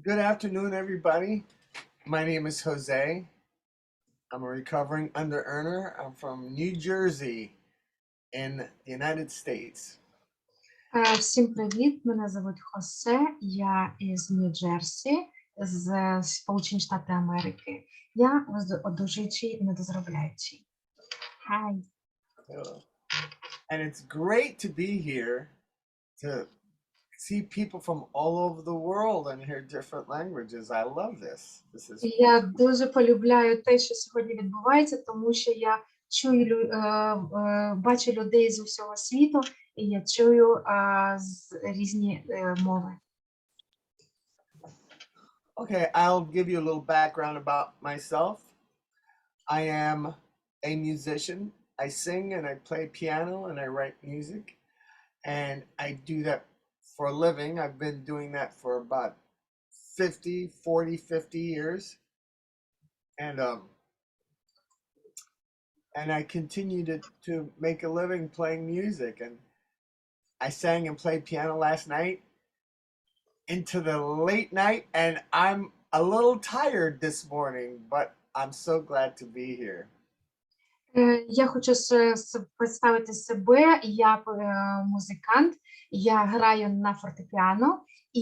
Good afternoon, everybody. My name is Jose. I'm a recovering under earner. I'm from New Jersey in the United States. Всім привіт! Мене звуть Хосе, я із Нью-Джерсі, з Сполучені Штати Америки. Я одужуючий, недозаробляючий. Hi. And it's great to be here to see people from all over the world and hear different languages. I love this. Я дуже полюбляю те, що сьогодні відбувається, тому що я чую, бачу людей з усього світу, і я чую різні мови. Okay, I'll give you a little background about myself. I am a musician. I sing and I play piano and I write music. And I do that for a living. I've been doing that for about 50 years. And I continue to make a living playing music. And I sang and played piano last night into the late night, and I'm a little tired this morning, but I'm so glad to be here. Я хочу представити себе, я музикант, я граю на фортепіано, і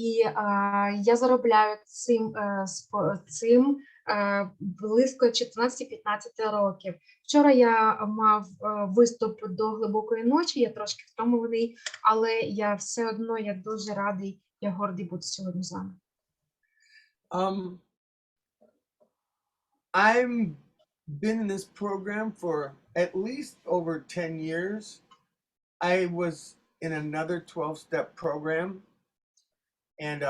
я заробляю цим близько 14-15 років. Вчора я мав виступ до глибокої ночі, я трошки втомлений, але я все одно я дуже радий, я гордий бути сьогодні з вами. I'm been in this program for at least over 10 years. I was in another 12-step program, and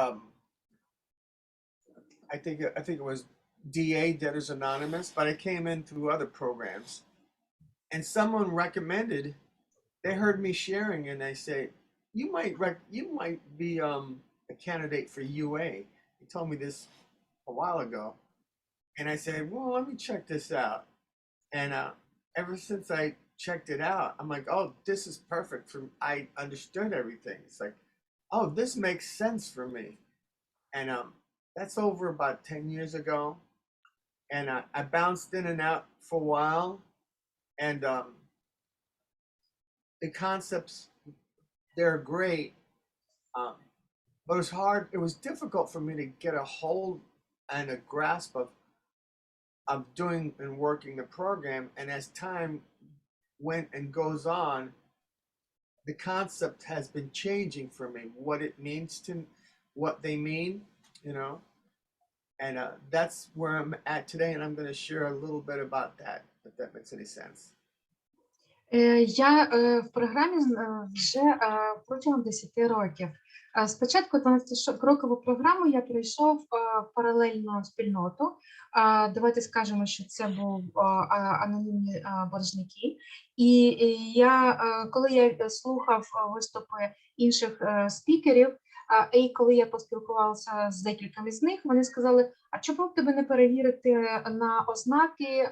I think it was DA, Debtors Anonymous, but I came in through other programs. And someone recommended, they heard me sharing, and they say, you might be a candidate for UA. He told me this a while ago. And I said, well, let me check this out. And ever since I checked it out, I'm like, oh, this is perfect for me. I understood everything. It's like, oh, this makes sense for me. And that's over about 10 years ago. And I bounced in and out for a while. And the concepts, they're great. But it was hard. It was difficult for me to get a hold and a grasp of doing and working the program. And as time went and goes on, the concept has been changing for me, what it means to, what they mean, you know. And that's where I'm at today, and I'm going to share a little bit about that, if that makes any sense. Я в програмі вже протягом 10 років. Спочатку 12-крокову програму я пройшов в паралельну спільноту. Давайте скажемо, що це був анонімні боржники. І коли я слухав виступи інших спікерів, і коли я поспілкувалася з декількома з них, вони сказали, а чому б тебе не перевірити на ознаки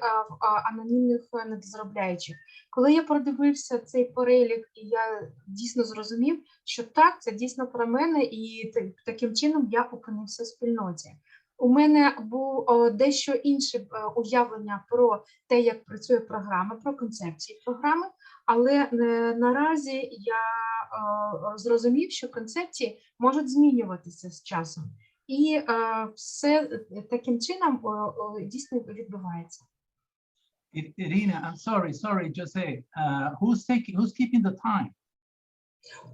анонімних недозаробляючих? Коли я продивився цей перелік, і я дійсно зрозумів, що так, це дійсно про мене, і таким чином я опинився в спільноті. У мене було дещо інше уявлення про те, як працює програма, про концепції програми, але наразі я зрозумів, що концепції можуть змінюватися з часом. І все таким чином дійсно відбувається. Irina, I'm sorry, Jose. Who's keeping the time?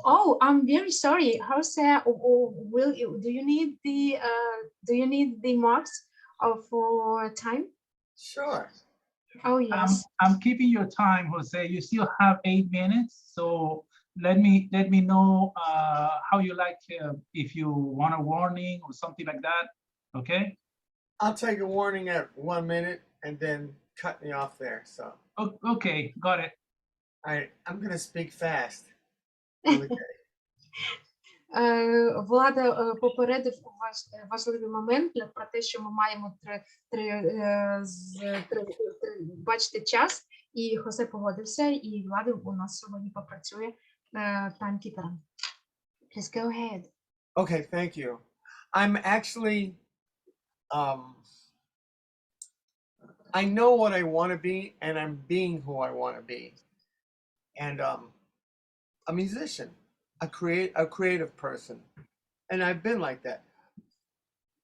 Oh, I'm very sorry. Jose, do you need the marks for time? Sure. Oh yes. I'm keeping your time, Jose. You still have 8 minutes, so let me know how you like, if you want a warning or something like that. Okay. I'll take a warning at 1 minute and then cut me off there. So. Okay, got it. All right, I'm gonna speak fast. Okay. Влада попередив важливий момент про те, що ми маємо бачити час, і Хосе погодився, і Влада у нас сьогодні попрацює таймкіпером. Please go ahead. Okay, thank you. I'm actually, um, I know what I want to be, and I'm being who I want to be. And a musician, a creative person, and I've been like that.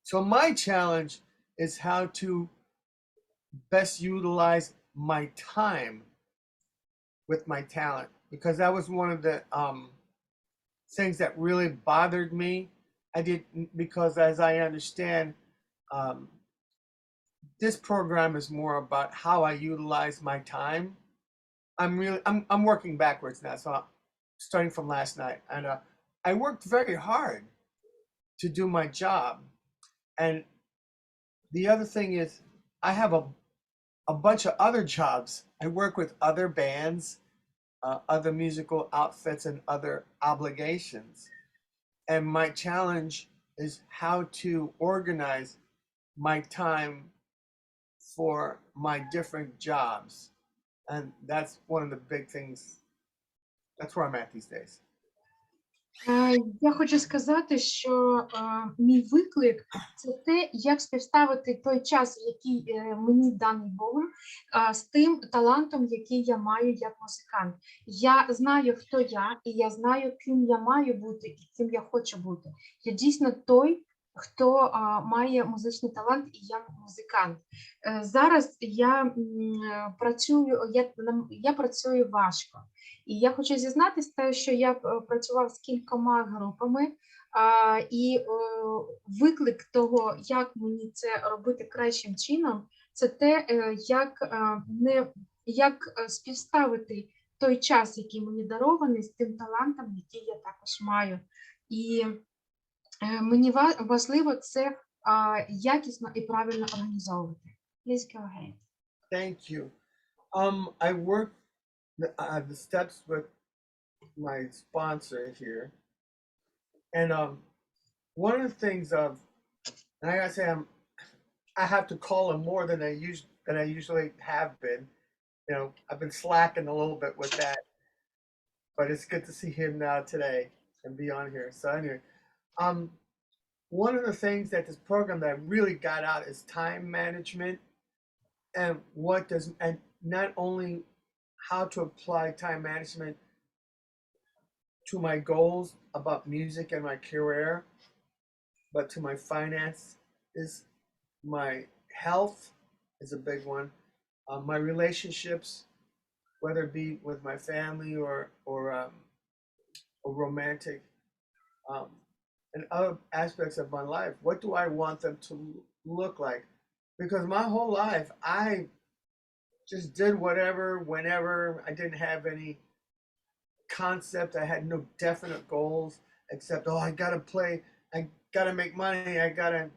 So my challenge is how to best utilize my time with my talent, because that was one of the things that really bothered me. I did, because as I understand, um, this program is more about how I utilize my time. I'm working backwards now, so I'm starting from last night, and I worked very hard to do my job. And the other thing is, I have a bunch of other jobs. I work with other bands, other musical outfits, and other obligations. And my challenge is how to organize my time for my different jobs. And that's one of the big things. That's where I'm at these days. Я хочу сказати, що мій виклик це те, як співставити той час, який мені даний Богом, з тим талантом, який я маю як музикант. Я знаю, хто я, і я знаю, ким я маю бути і ким я хочу бути. Я дійсно той, хто має музичний талант, і я музикант. Зараз я працюю важко. І я хочу зізнатися, те, що я працював з кількома групами, і виклик того, як мені це робити кращим чином, це те, як співставити той час, який мені дарований, з тим талантом, який я також маю. І мені важливо це якісно і правильно організовувати. Please go ahead. Thank you. I work the steps with my sponsor here, and one of the things and I gotta say, I have to call him more than I usually have been. You know, I've been slacking a little bit with that, but it's good to see him now today and be on here. So anyway, one of the things that this program that I really got out is time management, and not only how to apply time management to my goals about music and my career, but to my finances, my health is a big one, my relationships, whether it be with my family or romantic, and other aspects of my life. What do I want them to look like? Because my whole life, I just did whatever, whenever. I didn't have any concept. I had no definite goals except, oh, I gotta play, I gotta make money, I gotta.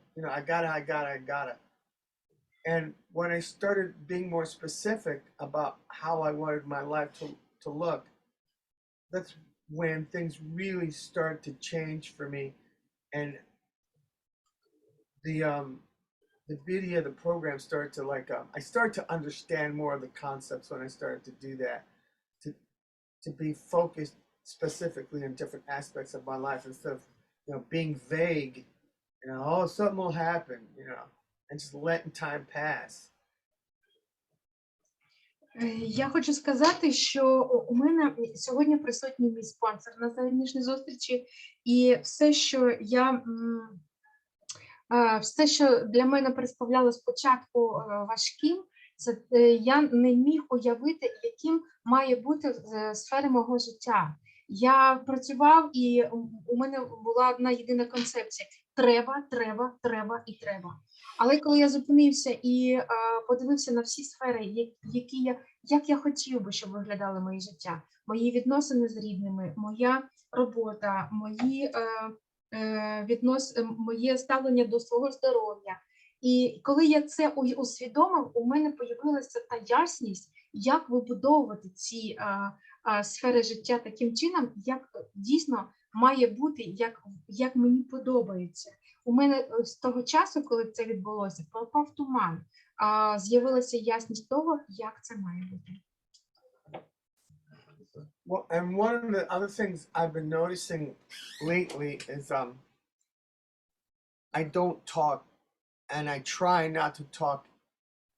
And when I started being more specific about how I wanted my life to look, that's when things really started to change for me. And the beauty of the program started to I started to understand more of the concepts when I started to do that, to be focused specifically in different aspects of my life instead of being vague, oh, something will happen, and just letting time pass. Я хочу сказати, що у мене сьогодні присутній мій спонсор на сьогоднішній зустрічі, і все, що для мене представляло спочатку важким, це я не міг уявити, яким має бути сфера мого життя. Я працював, і у мене була одна єдина концепція: треба. Але коли я зупинився і подивився на всі сфери, як я хотів би, щоб виглядало моє життя, мої відносини з рідними, моя робота, моє ставлення до свого здоров'я. І коли я це усвідомив, у мене з'явилася та ясність, як вибудовувати ці сфери життя таким чином, як дійсно має бути, як мені подобається. У мене з того часу, коли це відбулося, пропав туман, з'явилася ясність того, як це має бути. Well, and one of the other things I've been noticing lately is I don't talk, and I try not to talk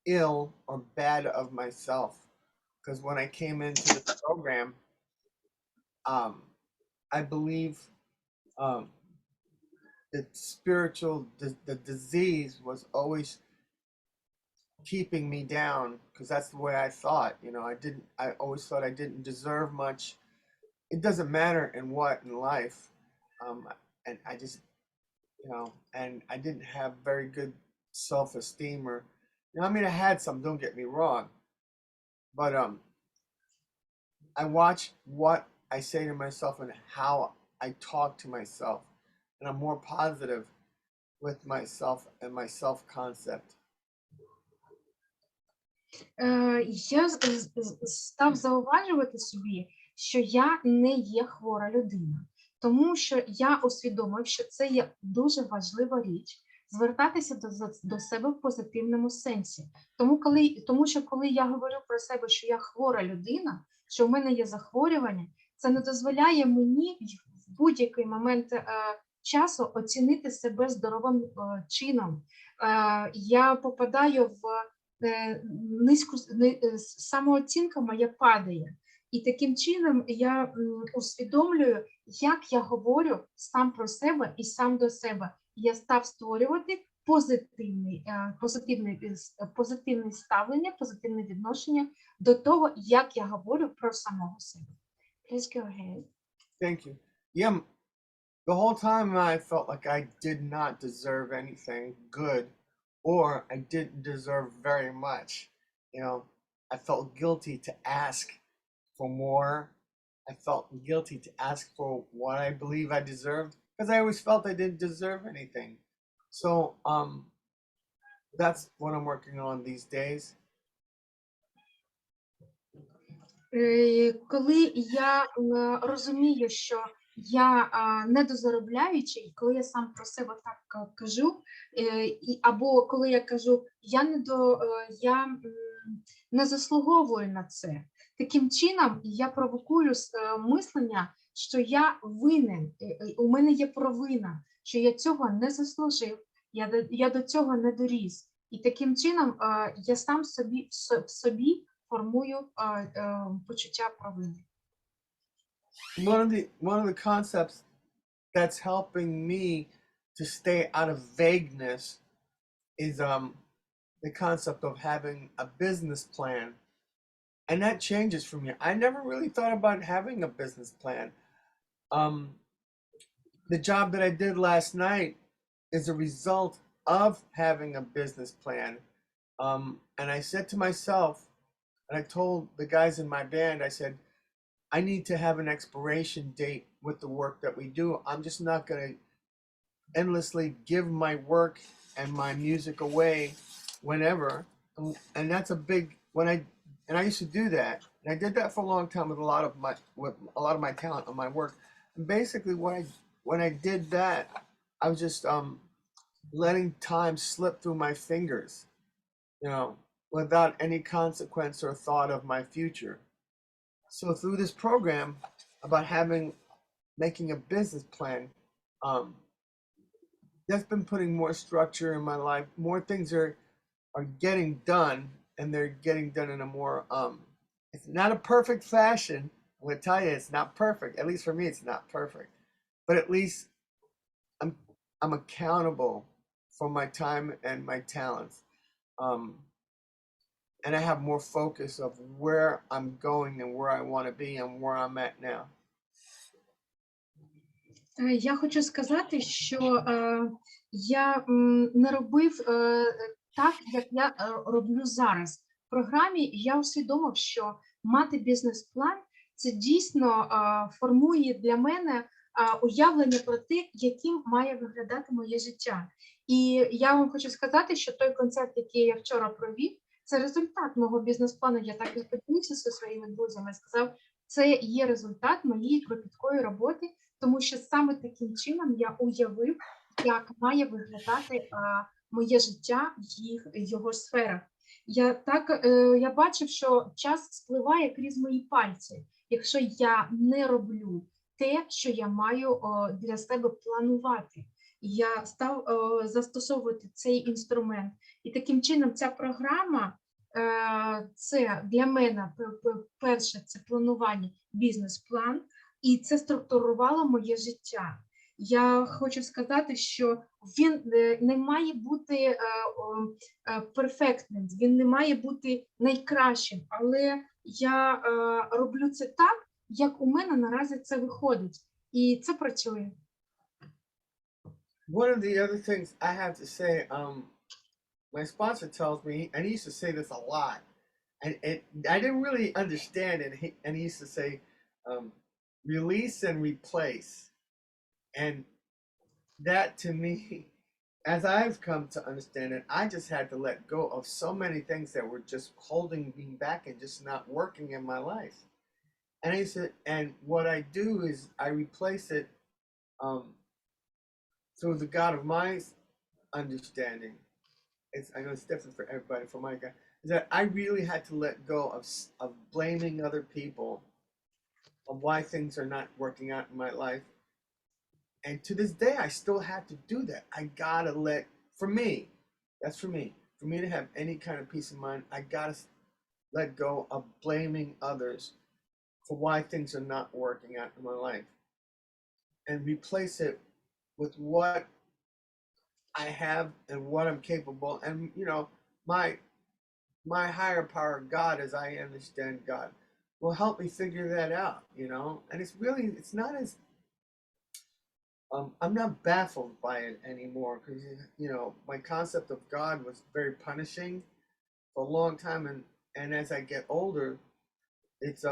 ill or bad of myself. Because when I came into the program, um, I believe um, the disease was always keeping me down because that's the way I thought. I always thought I didn't deserve much. It doesn't matter in what in life. Um, and I just, and I didn't have very good self-esteem I mean, I had some, don't get me wrong, but I watch what I say to myself and how I talk to myself, and I'm more positive with myself and my self-concept. Я став зауважувати собі, що я не є хвора людина, тому що я усвідомив, що це є дуже важлива річ звертатися до себе в позитивному сенсі. Тому що коли я говорю про себе, що я хвора людина, що в мене є захворювання, це не дозволяє мені в будь-який момент часу оцінити себе здоровим чином. Я попадаю в самооцінка моя падає. І таким чином я усвідомлюю, як я говорю сам про себе і сам до себе. Я став створювати позитивне ставлення, позитивне відношення до того, як я говорю про самого себе. Please go ahead. Thank you. Yeah, the whole time I felt like I did not deserve anything good, or I didn't deserve very much. I felt guilty to ask for more. I felt guilty to ask for what I believe I deserved because I always felt I didn't deserve anything. So that's what I'm working on these days. Коли я розумію, що я недозаробляючий, коли я сам про себе так кажу, або коли я кажу, я не заслуговую на це. Таким чином я провокую мислення, що я винен, у мене є провина, що я цього не заслужив, я до цього не доріс. І таким чином я сам в собі формую почуття провини. One of the concepts that's helping me to stay out of vagueness is the concept of having a business plan. And that changes for me. I never really thought about having a business plan. The job that I did last night is a result of having a business plan. And I said to myself, and I told the guys in my band, I said, I need to have an expiration date with the work that we do. I'm just not going to endlessly give my work and my music away whenever. And that's a big, and I used to do that. And I did that for a long time with a lot of my talent on my work. And basically when I did that, I was just letting time slip through my fingers, without any consequence or thought of my future. So through this program about making a business plan, that's been putting more structure in my life. More things are getting done, and they're getting done in a more it's not a perfect fashion. I'm gonna tell you, it's not perfect. At least for me, it's not perfect. But at least I'm accountable for my time and my talents. And I have more focus of where I'm going and where I want to be and where I'm at now. Я хочу сказати, що я не робив так, як я роблю зараз. В програмі я усвідомив, що мати бізнес-план – це дійсно формує для мене уявлення про те, яким має виглядати моє життя. І я вам хочу сказати, що той концерт, який я вчора провів, це результат мого бізнес-плану. Я так і поділився зі своїми друзями і сказав, це є результат моєї кропіткої роботи, тому що саме таким чином я уявив, як має виглядати моє життя в його сферах. Я бачив, що час спливає крізь мої пальці, якщо я не роблю те, що я маю для себе планувати. я став застосовувати цей інструмент. І таким чином ця програма це для мене перше це планування, бізнес-план, і це структурувало моє життя. Я хочу сказати, що він не має бути перфектним, він не має бути найкращим, але я роблю це так, як у мене наразі це виходить, і це працює. One of the other things I have to say, my sponsor tells me, and he used to say this a lot, and I didn't really understand it. And he used to say, release and replace. And that to me, as I've come to understand it, I just had to let go of so many things that were just holding me back and just not working in my life. And he said, and what I do is I replace it through the God of my understanding. I know it's different for everybody. For my God, is that I really had to let go of blaming other people of why things are not working out in my life. And to this day, I still had to do that. I gotta for me, that's for me to have any kind of peace of mind, I gotta let go of blaming others for why things are not working out in my life and replace it with what I have and what I'm capable. And, you know, my higher power, God, as I understand God, will help me figure that out, you know? And it's not as, I'm not baffled by it anymore because, you know, my concept of God was very punishing for a long time. And as I get older, it's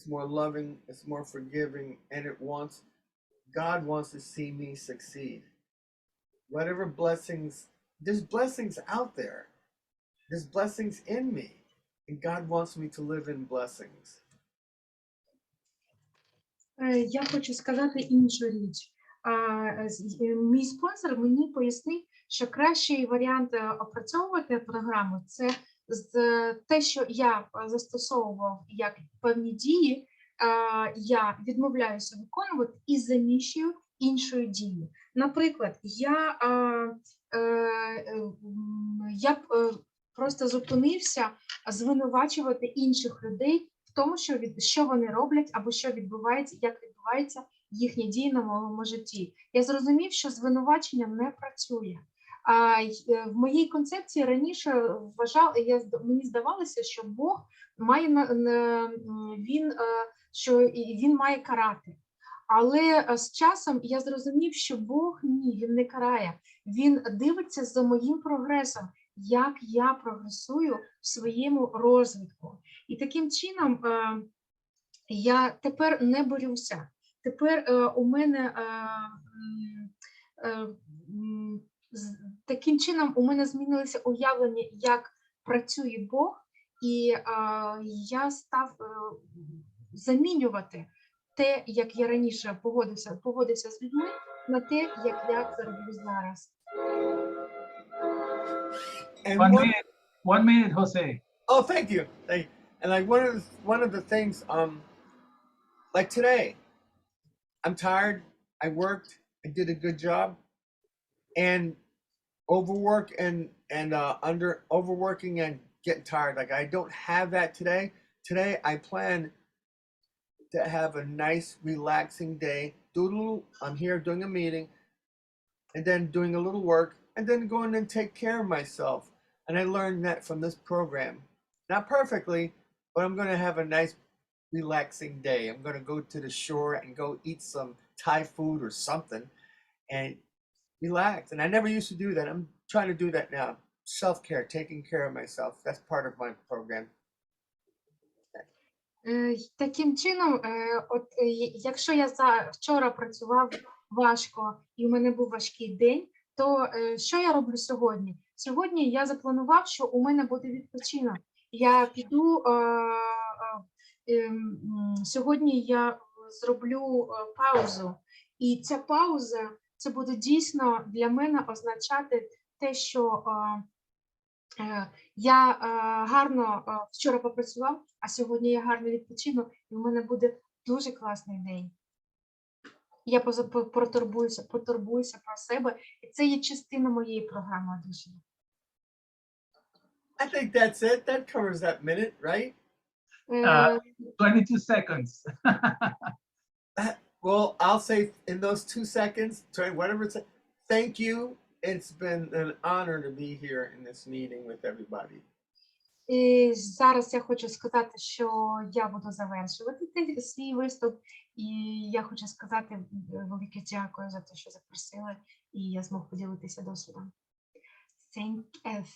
more loving, it's more forgiving, and God wants to see me succeed. Whatever blessings, there's blessings out there. There's blessings in me. And God wants me to live in blessings. Я хочу сказати іншу річ. Мій спонсор мені пояснив, що кращий варіант опрацьовувати програму – це те, що я застосовував як певні дії, я відмовляюся виконувати і заміщую іншою дією. Наприклад, я просто зупинився звинувачувати інших людей в тому, що вони роблять або що відбувається, як відбувається їхні дії на моєму житті. Я зрозумів, що звинувачення не працює. В моїй концепції раніше мені здавалося, що Бог має він має карати. Але з часом я зрозумів, що Бог він не карає. Він дивиться за моїм прогресом, як я прогресую в своєму розвитку. І таким чином я тепер не борюся. Тепер у мене таким чином у мене змінилося уявлення, як працює Бог, і я став замінювати те, як я раніше поводився з людьми, на те, як я це роблю зараз. And One minute, Jose. oh, thank you. And like one of the things, like today, I'm tired. I worked. I did a good job, and overwork and overworking and getting tired. Like I don't have that today. Today I plan to have a nice, relaxing day. I'm here doing a meeting, and then doing a little work, and then going and take care of myself. And I learned that from this program. Not perfectly, but I'm going to have a nice, relaxing day. I'm going to go to the shore and go eat some Thai food or something and relax. And I never used to do that. I'm trying to do that now. Self-care, taking care of myself. That's part of my program. Таким чином, якщо я вчора працював важко і у мене був важкий день, то що я роблю сьогодні? Сьогодні я запланував, що у мене буде відпочинок. Я піду, сьогодні я зроблю паузу. І ця пауза, це буде дійсно для мене означати те, що я гарно вчора попрацював, а сьогодні я гарно відпочину, і у мене буде дуже класний день. Я потурбуюся про себе, і це є частина моєї програми одужання. I think that's it. That covers that minute, right? Е, 22 seconds. Well, I'll say in those 2 seconds, whatever it's. Thank you. It's been an honor to be here in this meeting with everybody. І зараз я хочу сказати, що я буду завершувати свій виступ, і я хочу сказати велике дякую за те, що запросили, і я змог поділитися досвідом.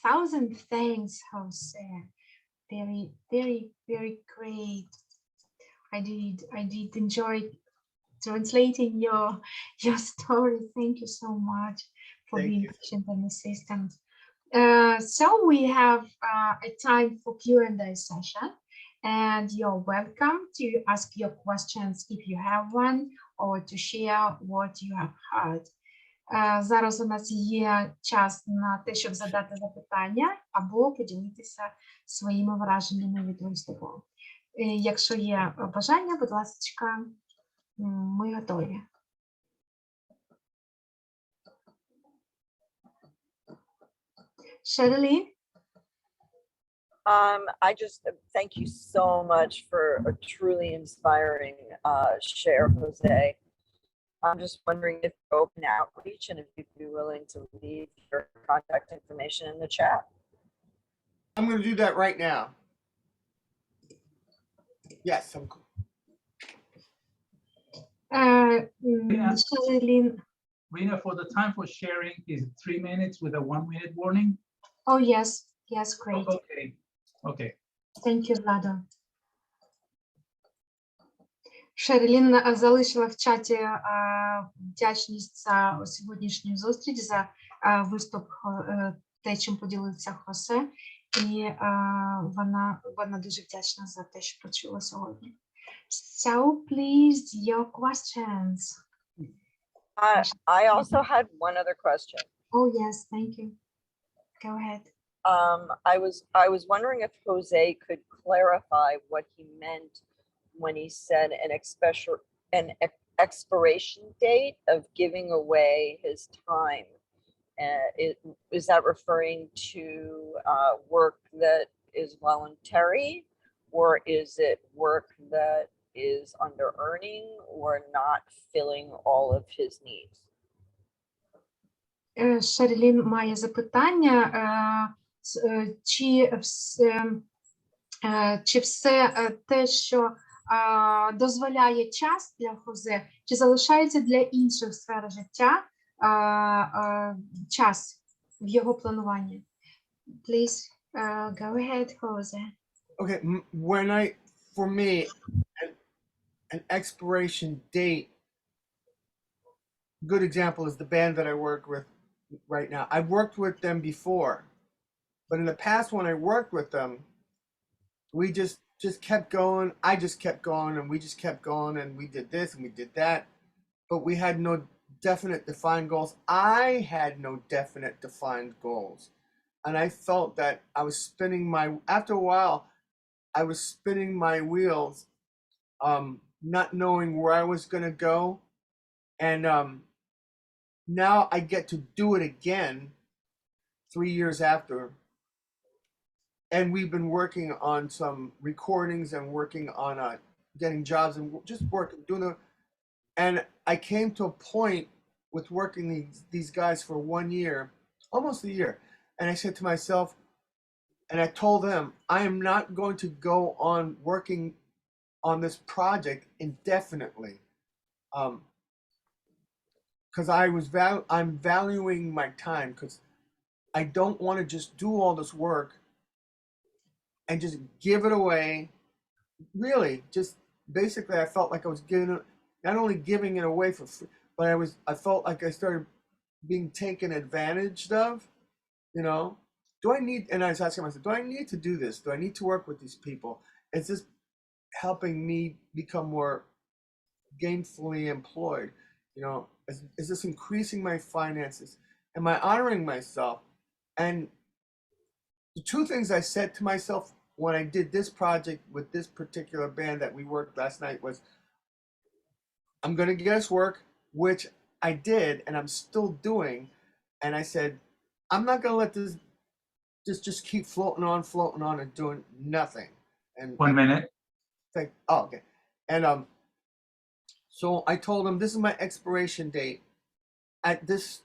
Thousand thanks, Jose. Very, very, very great. I did enjoy translating your story. Thank you so much for Thank being you. patient and assistant. So we have a time for Q&A session, and you're welcome to ask your questions if you have one, or to share what you have heard. Зараз у нас є час на те, щоб задати запитання або поділитися своїми враженнями від виступу. Якщо є бажання, будь ласка, ми готові. Sherilyn? I just thank you so much for a truly inspiring share, Jose. I'm just wondering if you're open outreach and if you'd be willing to leave your contact information in the chat. I'm going to do that right now. Yes, I'm cool. Sherilyn, Rena, for the time for sharing is 3 minutes with a 1-minute warning. oh yes, great. Okay. Okay. Thank you, Влада. Шерілін залишила в чаті вдячність за сьогоднішню зустріч, за виступ, те, чим поділився Хосе, і вона дуже вдячна за те, що почула сьогодні. So, please, your questions. I also had one other question. Oh, yes, thank you. Go ahead. I was wondering if Jose could clarify what he meant when he said an expiration date of giving away his time. Is that referring to work that is voluntary, or is it work that is under earning or not filling all of his needs? Шерілін має запитання, чи все те, що дозволяє час для Хозе, чи залишається для інших сфер життя час в його плануванні? Please, go ahead, Jose. Okay, for me, an expiration date, good example is the band that I work with right now. I've worked with them before, but in the past when I worked with them, we just kept going. I just kept going, and we just kept going, and we did this and we did that, but we had no definite defined goals. I had no definite defined goals, and I felt that I was after a while, I was spinning my wheels, not knowing where I was going to go, and now I get to do it again 3 years after. And we've been working on some recordings and working on getting jobs and just working, and I came to a point with working these guys for 1 year, almost a year. And I said to myself, and I told them, I am not going to go on working on this project indefinitely. Because I'm valuing my time, because I don't want to just do all this work and just give it away. Really, just basically, I felt like I was not only giving it away for free, but I felt like I started being taken advantage of. You know, and I was asking myself, do I need to do this? Do I need to work with these people? Is this helping me become more gainfully employed? You know, is this increasing my finances? Am I honoring myself? And the two things I said to myself when I did this project with this particular band that we worked last night was, I'm going to get us work which I did, and I'm still doing. And I said, I'm not gonna let this just keep floating on, and doing nothing. And 1 minute. think, oh, okay. And so I told him this is my expiration date. At this,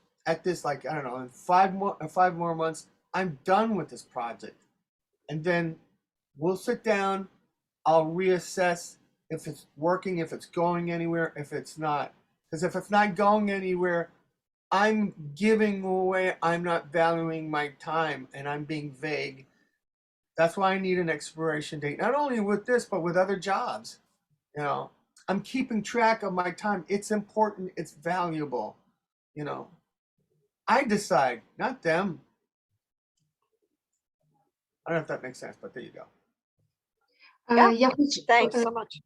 like I don't know, in 5 more months, I'm done with this project, and then we'll sit down. I'll reassess if it's working, if it's going anywhere, if it's not. Because if it's not going anywhere, I'm giving away, I'm not valuing my time, and I'm being vague. That's why I need an expiration date, not only with this, but with other jobs. You know, I'm keeping track of my time. It's important, it's valuable. You know, I decide, not them. I don't know if that makes sense, but there you go. Yeah, Я хочу, Thanks so much.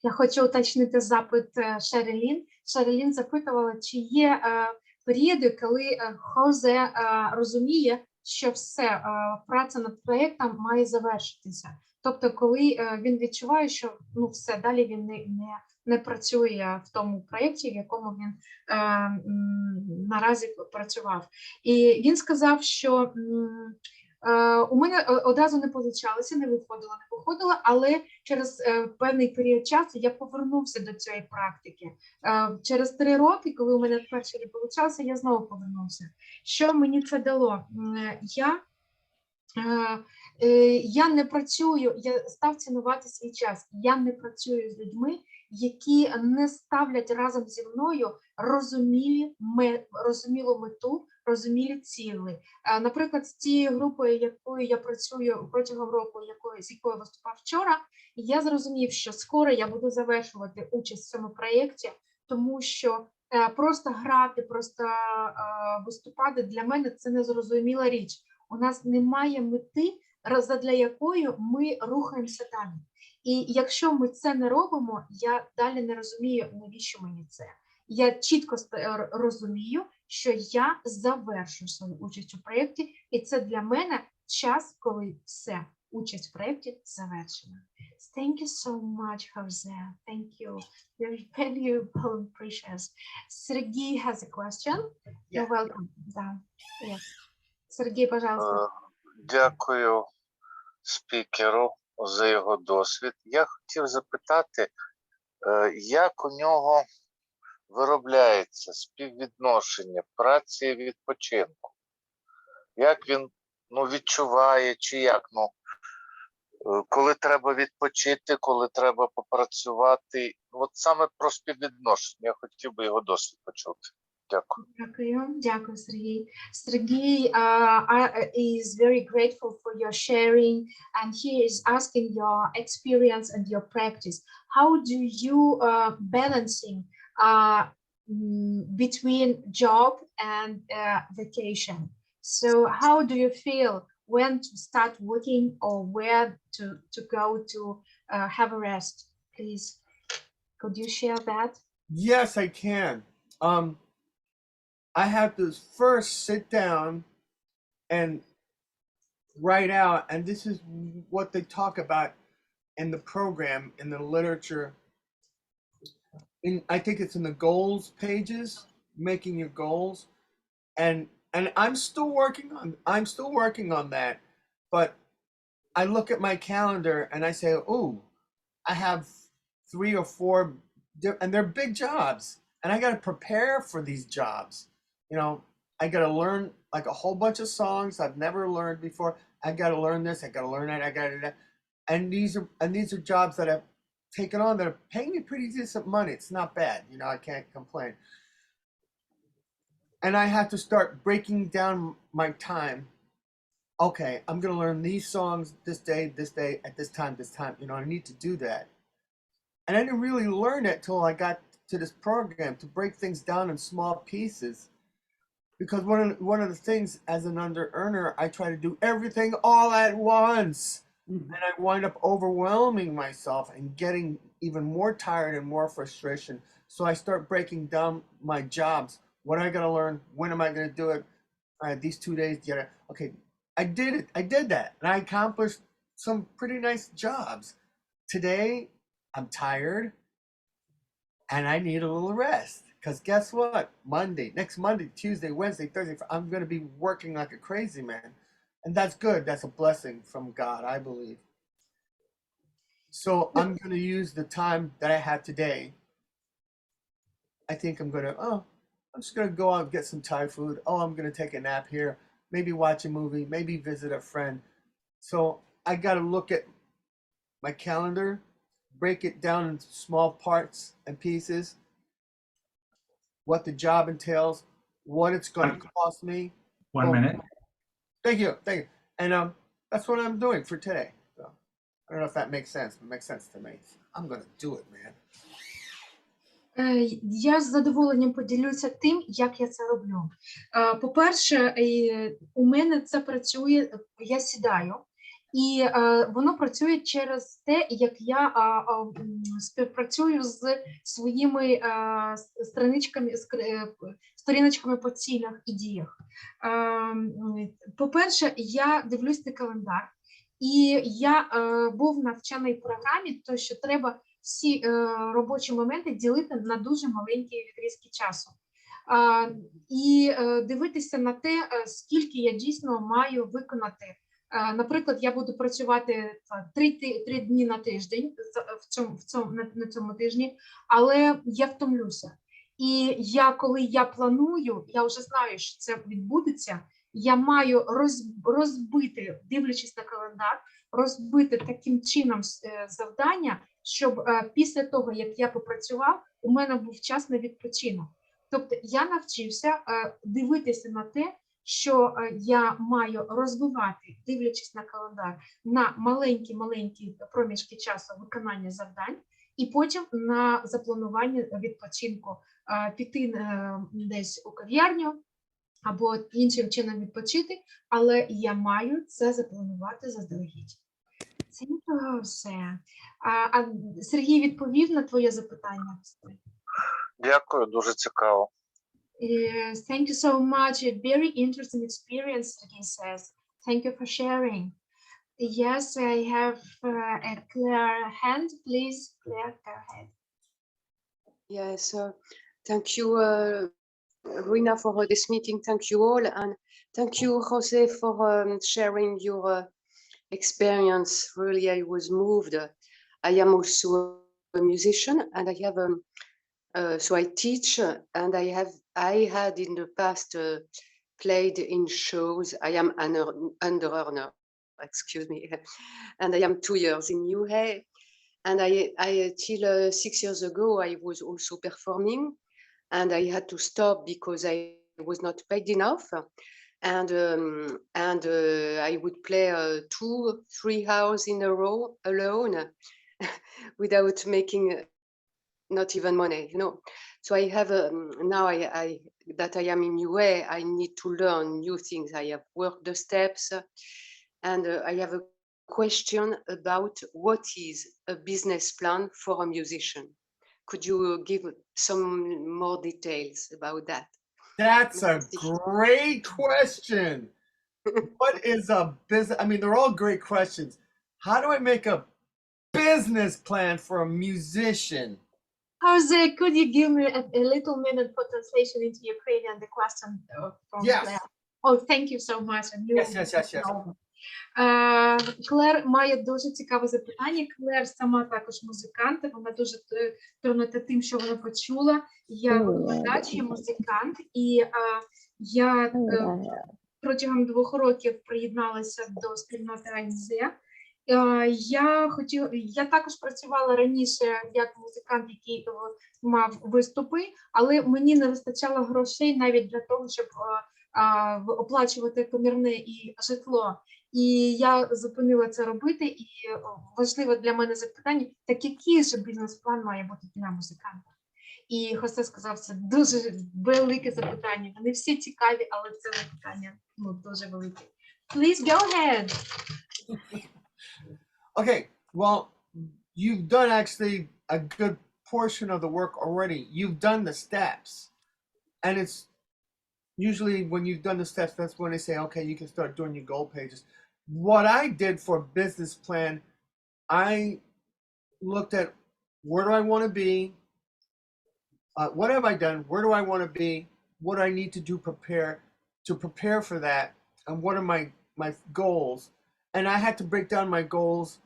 Я хочу уточнити запит Шерелін. Шерелін запитувала, чи є періоди, коли Хозе розуміє, що все, праця над проєктом має завершитися. Тобто, коли він відчуває, що ну все, далі він не працює в тому проєкті, в якому він наразі працював. І він сказав, що у мене одразу не получалося, не виходило, але через певний період часу я повернувся до цієї практики. Через 3 роки, коли у мене вперше не получалося, я знову повернувся. Що мені це дало? Я не працюю, я став цінувати свій час. Я не працюю з людьми, які не ставлять разом зі мною розумілу мету, розумілі цілі. Наприклад, з тією групою, якою я працюю протягом року, з якою виступав вчора, я зрозумів, що скоро я буду завершувати участь в цьому проєкті, тому що просто грати, просто виступати для мене – це незрозуміла річ. У нас немає мети, задля якої ми рухаємося далі. І якщо ми це не робимо, я далі не розумію, навіщо мені це. Я чітко розумію, що я завершу свою участь у проєкті, і це для мене час, коли все, участь в проєкті завершена. Thank you so much, Jose. Thank you. You're valuable and precious. Sergey has a question. You're welcome. Да. Yes. Сергій, пожалуйста. Дякую спікеру за його досвід. Я хотів запитати, як у нього виробляється співвідношення праці і відпочинку? Як він відчуває, чи як? Коли треба відпочити, коли треба попрацювати? От саме про співвідношення. Я хотів би його досвід почути. Дякую. Дякую, Сергій. Сергій is very grateful for your sharing, and he is asking your experience and your practice. How do you balancing between job and vacation? So how do you feel when to start working or where to go to have a rest? Please, could you share that? Yes, I can. I have to first sit down and write out, and this is what they talk about in the program, in the literature. I think it's in the goals pages, making your goals, and I'm still working on that. But I look at my calendar and I say, "Ooh, I have 3 or 4, and they're big jobs, and I got to prepare for these jobs." You know, I got to learn like a whole bunch of songs I've never learned before. I got to learn this. I got to learn that. I got to do that. And these are jobs that I've taken on that are paying me pretty decent money. It's not bad. You know, I can't complain. And I have to start breaking down my time. Okay, I'm going to learn these songs this day, at this time. You know, I need to do that. And I didn't really learn it till I got to this program, to break things down in small pieces. Because one of the things as an under-earner, I try to do everything all at once. And I wind up overwhelming myself and getting even more tired and more frustration. So I start breaking down my jobs. What I got to learn? When am I going to do it? These 2 days, okay, I did it. I did that. And I accomplished some pretty nice jobs. Today, I'm tired and I need a little rest. Because guess what? Next Monday, Tuesday, Wednesday, Thursday, I'm going to be working like a crazy man. And that's good. That's a blessing from God, I believe. So I'm going to use the time that I had today. I think I'm just going to go out and get some Thai food. Oh, I'm going to take a nap here. Maybe watch a movie. Maybe visit a friend. So I got to look at my calendar, break it down into small parts and pieces, what the job entails, what it's going to cost me. 1 minute. Thank you. And that's what I'm doing for today. So I don't know if that makes sense, but it makes sense to me. I'm going to do it, man. Я з задоволенням поділюся тим, як я це роблю. По-перше, у мене це працює, я сідаю, і воно працює через те, як я співпрацюю з своїми сторіночками по цілях і діях. По-перше, я дивлюсь на календар, і я був навчений в програмі, то що треба всі робочі моменти ділити на дуже маленькі відрізки часу. І дивитися на те, скільки я дійсно маю виконати. Наприклад, я буду працювати 3 дні на тиждень на цьому тижні, але я втомлюся. І коли я планую, я вже знаю, що це відбудеться, я маю розбити, дивлячись на календар, розбити таким чином завдання, щоб після того, як я попрацював, у мене був час на відпочинок. Тобто я навчився дивитися на те, що я маю розбивати, дивлячись на календар, на маленькі проміжки часу виконання завдань, і потім на запланування відпочинку, піти десь у кав'ярню або іншим чином відпочити, але я маю це запланувати заздалегідь. Це все. Сергій відповів на твоє запитання? Дякую, дуже цікаво. Thank you so much. A very interesting experience, Sergey says. Thank you for sharing. Yes, I have a Claire hand. Please, Claire, go ahead. Yes, thank you, Rina, for this meeting. Thank you all. And thank you, Jose, for sharing your experience. Really, I was moved. I am also a musician, and I have so I teach, and I had in the past played in shows. I am an under-earner, excuse me, and I am 2 years in UA. And I till 6 years ago, I was also performing, and I had to stop because I was not paid enough. And I would play 2-3 hours in a row alone without making not even money, you know. So I have now that I am in UA, I need to learn new things. I have worked the steps, and I have a question about what is a business plan for a musician. Could you give some more details about that? That's a great question. What is a business? I mean, they're all great questions. How do I make a business plan for a musician? Jose, could you give me a little minute for translation into Ukrainian, the question from Yes. Claire? Oh, thank you so much. Yes. Клер має дуже цікаве запитання. Клер сама також музикант, вона дуже тронута тим, що вона почула. Я викладач, я музикант, і я протягом 2 років приєдналася до спільноти АНЗ. Я також працювала раніше як музикант, який мав виступи, але мені не вистачало грошей навіть для того, щоб оплачувати комірне і житло. І я зупинила це робити, і важливе для мене запитання, так який же бізнес-план має бути для музиканта? І Хосе сказав, це дуже велике запитання. Вони всі цікаві, але це запитання дуже велике. Please go ahead. Okay, well, you've done actually a good portion of the work already. You've done the steps. And it's usually when you've done the steps, that's when they say, okay, you can start doing your goal pages. What I did for a business plan, I looked at where do I want to be? What have I done? Where do I want to be? What do I need to do to prepare for that? And what are my goals? And I had to break down my goals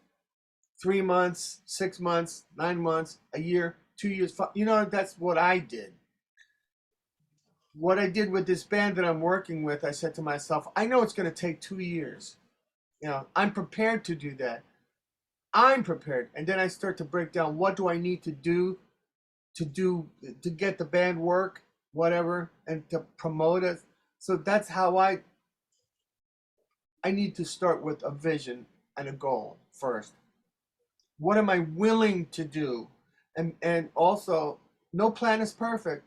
3 months, 6 months, 9 months, a year, 2 years. You know, that's what I did. What I did with this band that I'm working with, I said to myself, I know it's going to take 2 years. You know, I'm prepared to do that. I'm prepared. And then I start to break down, what do I need to do to get the band work, whatever, and to promote it. So that's how I need to start with a vision and a goal first. What am I willing to do? And also, no plan is perfect,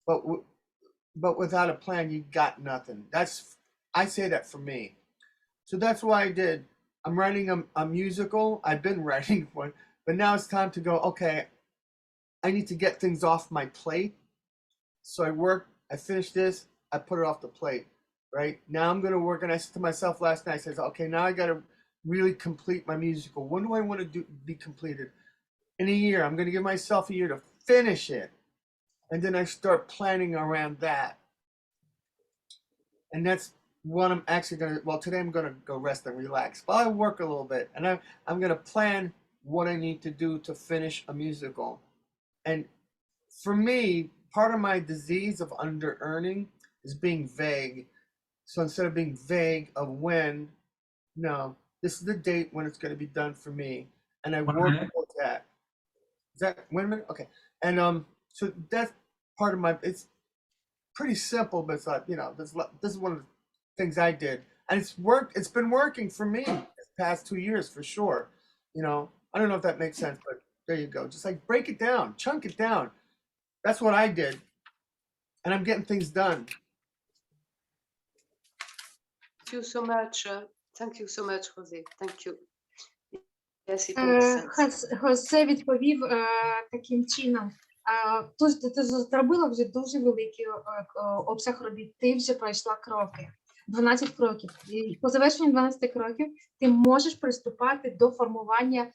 but without a plan, you got nothing. I say that for me. So that's what I did. I'm writing a musical. I've been writing one, but now it's time to go, okay, I need to get things off my plate. So I finished this, I put it off the plate, right? Now I'm going to work, and I said to myself last night, I said, okay, now I got to really complete my musical. When do I want to be completed? In a year. I'm going to give myself a year to finish it. And then I start planning around that. And that's what I'm actually going to, well, today I'm going to go rest and relax. But I work a little bit, and I'm going to plan what I need to do to finish a musical. And for me, part of my disease of under earning is being vague. So instead of being vague of when, no, this is the date when it's going to be done for me, and I One work minute. towards that. Is that, wait a minute? Okay. And so that's part of my. It's pretty simple, but it's like, you know, this is one of the things I did, and it's worked. It's been working for me this past 2 years for sure. You know, I don't know if that makes sense, but there you go. Just like break it down, chunk it down. That's what I did, and I'm getting things done. Thank you so much. Thank you so much, Jose. Thank you. Yes, it makes sense. Хосе відповів таким чином. Тож ти зробила вже дуже великий обсяг робіт, ти вже пройшла кроки, 12 кроків. І по завершенню 12 кроків ти можеш приступати до формування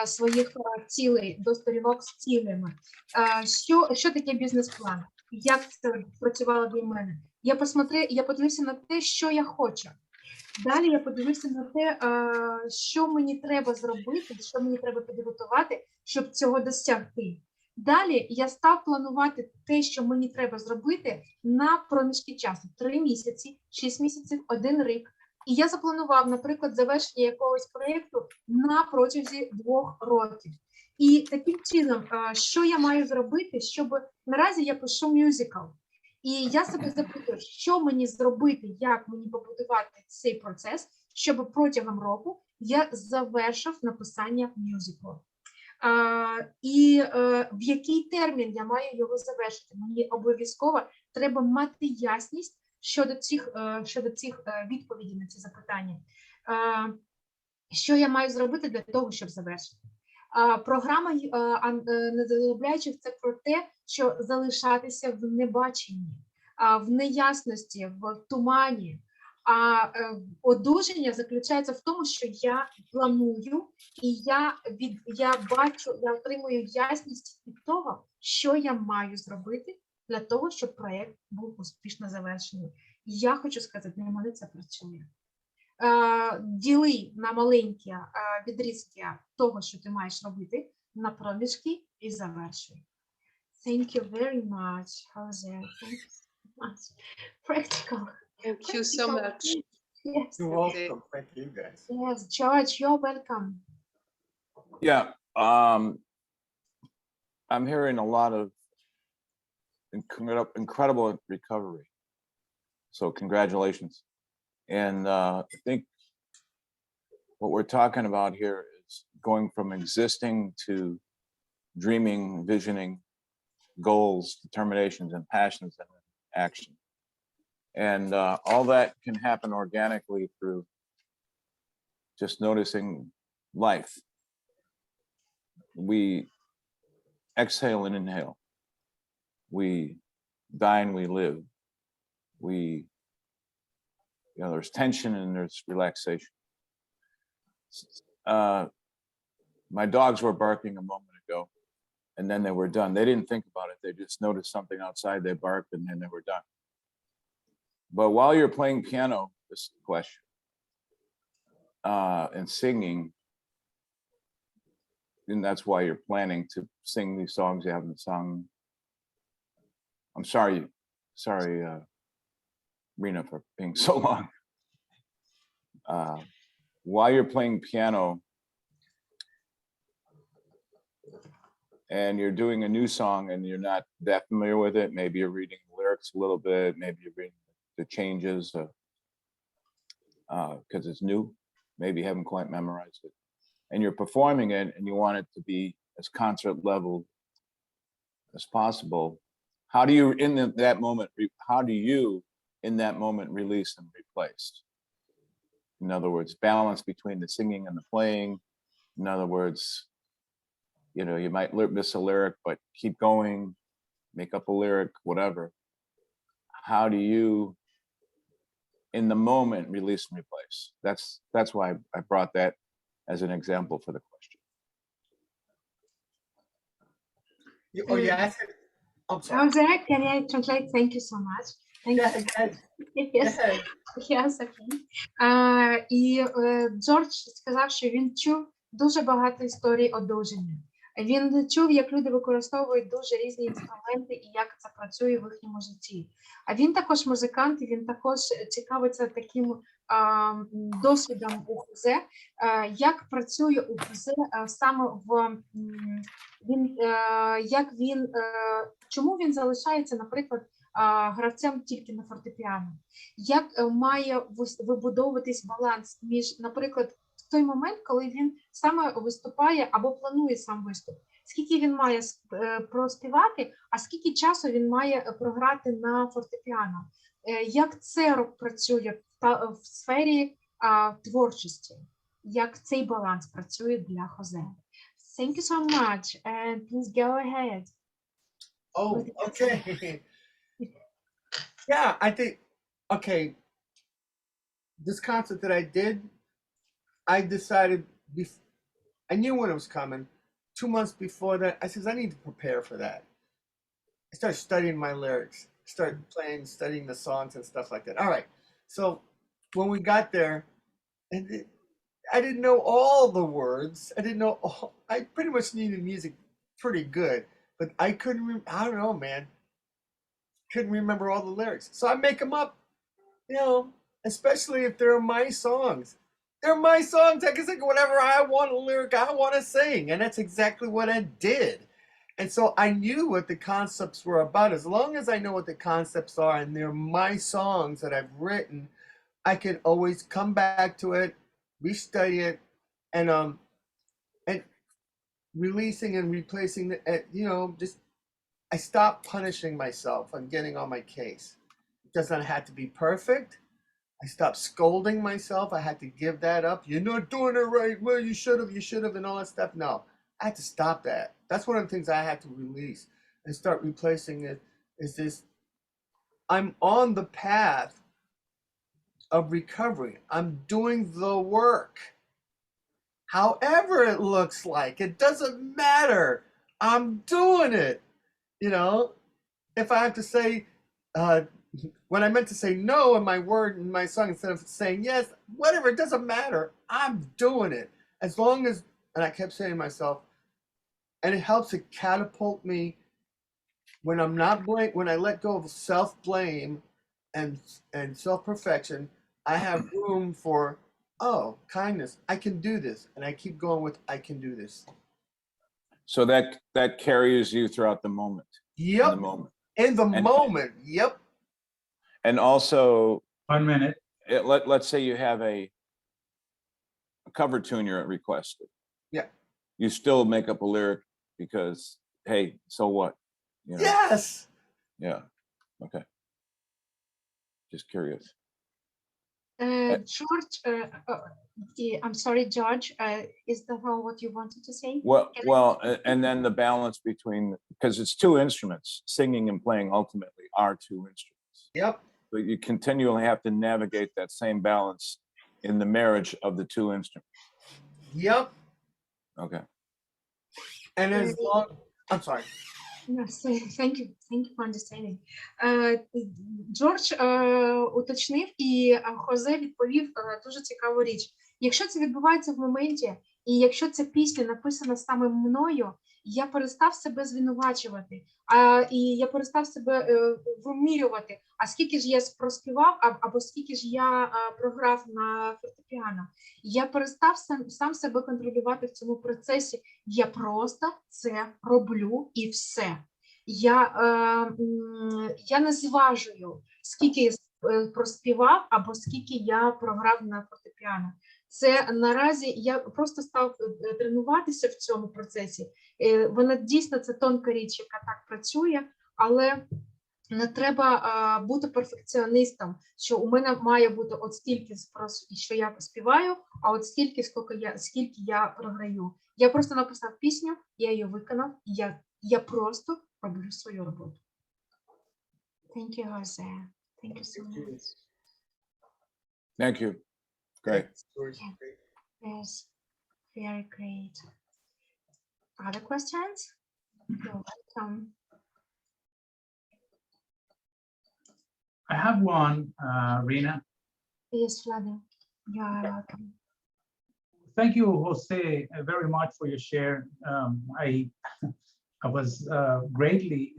своїх цілей, до сторінок з цілями. Що таке бізнес-план? Як це працювало для мене? Я подивився на те, що я хочу. Далі я подивився на те, що мені треба зробити, що мені треба підготувати, щоб цього досягти. Далі я став планувати те, що мені треба зробити на проміжки часу. 3 місяці, 6 місяців, 1 рік. І я запланував, наприклад, завершення якогось проєкту на протязі 2 років. І таким чином, що я маю зробити, щоб наразі я пишу мюзикл. І я себе запитую, що мені зробити, як мені побудувати цей процес, щоб протягом року я завершив написання мюзиклу. І в який термін я маю його завершити. Мені обов'язково треба мати ясність щодо цих відповідей на ці запитання. Що я маю зробити для того, щоб завершити? Програма незаробляючих – це про те, що залишатися в небаченні, в неясності, в тумані. А одужання заключається в тому, що я планую і я бачу, я отримую ясність від того, що я маю зробити для того, щоб проєкт був успішно завершений. І я хочу сказати, для мене це працює. Діли на маленькі відрізки того, що ти маєш робити, на проміжки і завершуй. Thank you very much, Jose. Thank you so much. Practical. Thank you so much. Yes. You're welcome. Thank you, guys. Yes, George, you're welcome. Yeah, I'm hearing a lot of incredible recovery. So congratulations. And I think what we're talking about here is going from existing to dreaming, visioning, goals, determinations, and passions and action. And all that can happen organically through just noticing life. We exhale and inhale. We dine, we live. There's tension and there's relaxation. My dogs were barking a moment ago, and then they were done. They didn't think about it. They just noticed something outside, they barked, and then they were done. But while you're playing piano, this is the question, and singing, and that's why you're planning to sing these songs you haven't sung. I'm sorry, Rena, for being so long. While you're playing piano and you're doing a new song and you're not that familiar with it, maybe you're reading the lyrics a little bit, maybe you're reading the changes because it's new, maybe you haven't quite memorized it, and you're performing it and you want it to be as concert level as possible. How do you in that moment release and replace? In other words, balance between the singing and the playing. In other words, you know, you might miss a lyric, but keep going, make up a lyric, whatever. How do you, in the moment, release and replace? That's why I brought that as an example for the question. Oh, you asked it? I'm sorry. Jose, can I translate? Thank you so much. Thank Yeah, you. again, Yes. yeah. Yes, okay. І Джордж сказав, що він чув дуже багато історій одужання. Він чув, як люди використовують дуже різні інструменти і як це працює в їхньому житті. А він також музикант, і він також цікавиться таким досвідом у Хозе, як працює у Хозе саме чому він залишається, наприклад, гравцем тільки на фортепіано. Як має вибудовуватись баланс між, наприклад, в той момент, коли він саме виступає або планує сам виступ, скільки він має проспівати, а скільки часу він має програти на фортепіано. Як це працює в сфері творчості? Як цей баланс працює для Хозе? Thank you so much, and please go ahead. Oh, okay. Yeah, I think, okay, this concert that I did, I decided, I knew when it was coming. 2 months before that, I said, I need to prepare for that. I started studying my lyrics, started studying the songs and stuff like that. All right. So when we got there, and I didn't know all the words. I didn't know I pretty much needed music pretty good, but I couldn't, I don't know, man. Couldn't remember all the lyrics. So I make them up, you know, especially if they're my songs. They're my songs. I can sing whatever I want, a lyric I want to sing. And that's exactly what I did. And so I knew what the concepts were about. As long as I know what the concepts are and they're my songs that I've written, I can always come back to it, restudy it, and releasing and replacing the, you know, just I stopped punishing myself and getting on my case. It doesn't have to be perfect. I stopped scolding myself. I had to give that up. You're not doing it right. Well, you should have, and all that stuff. No, I had to stop that. That's one of the things I had to release and start replacing it. Is this? I'm on the path of recovery. I'm doing the work. However it looks like, it doesn't matter. I'm doing it. You know, if I have to say, when I meant to say no in my word in my song instead of saying yes, whatever, it doesn't matter. I'm doing it. As long as, and I kept saying to myself, and it helps to catapult me when I'm not when I let go of self-blame and self-perfection, I have room for, oh, kindness. I can do this. And I keep going with, I can do this. So that carries you throughout the moment. Yep. In the moment. In the And- moment. Yep. And also, 1 minute. Let's say you have a cover tune you're requested. Yeah. You still make up a lyric because, hey, so what? You know? Yes. Yeah. Okay. Just curious. George, I'm sorry, George, is that all what you wanted to say? And then the balance between, because it's two instruments, singing and playing ultimately are two instruments. Yep. But you continually have to navigate that same balance in the marriage of the two instruments. Yep. Okay. And as long, I'm sorry. Yes, thank you for understanding. Джордж уточнив, і Хозе відповів дуже цікаву річ. Якщо це відбувається в моменті, і якщо ця пісня написана саме мною, я перестав себе звинувачувати, і я перестав себе вимірювати, а скільки ж я проспівав, або скільки ж я програв на фортепіано. Я перестав сам себе контролювати в цьому процесі. Я просто це роблю і все. Я не зважую, скільки я проспівав або скільки я програв на фортепіано. Це наразі я просто став тренуватися в цьому процесі. Вона дійсно це тонка річ, яка так працює, але не треба бути перфекціоністом, що у мене має бути от стільки, що я співаю, а от стільки, скільки я програю. Я просто написав пісню, я її виконав, і я просто роблю свою роботу. Thank you, Jose. Thank you so much. Thank you. Great. George. Yes, very great. Other questions? You're welcome. I have one, Rina. Yes, Vlado, you are welcome. Thank you, Jose, very much for your share. I was greatly,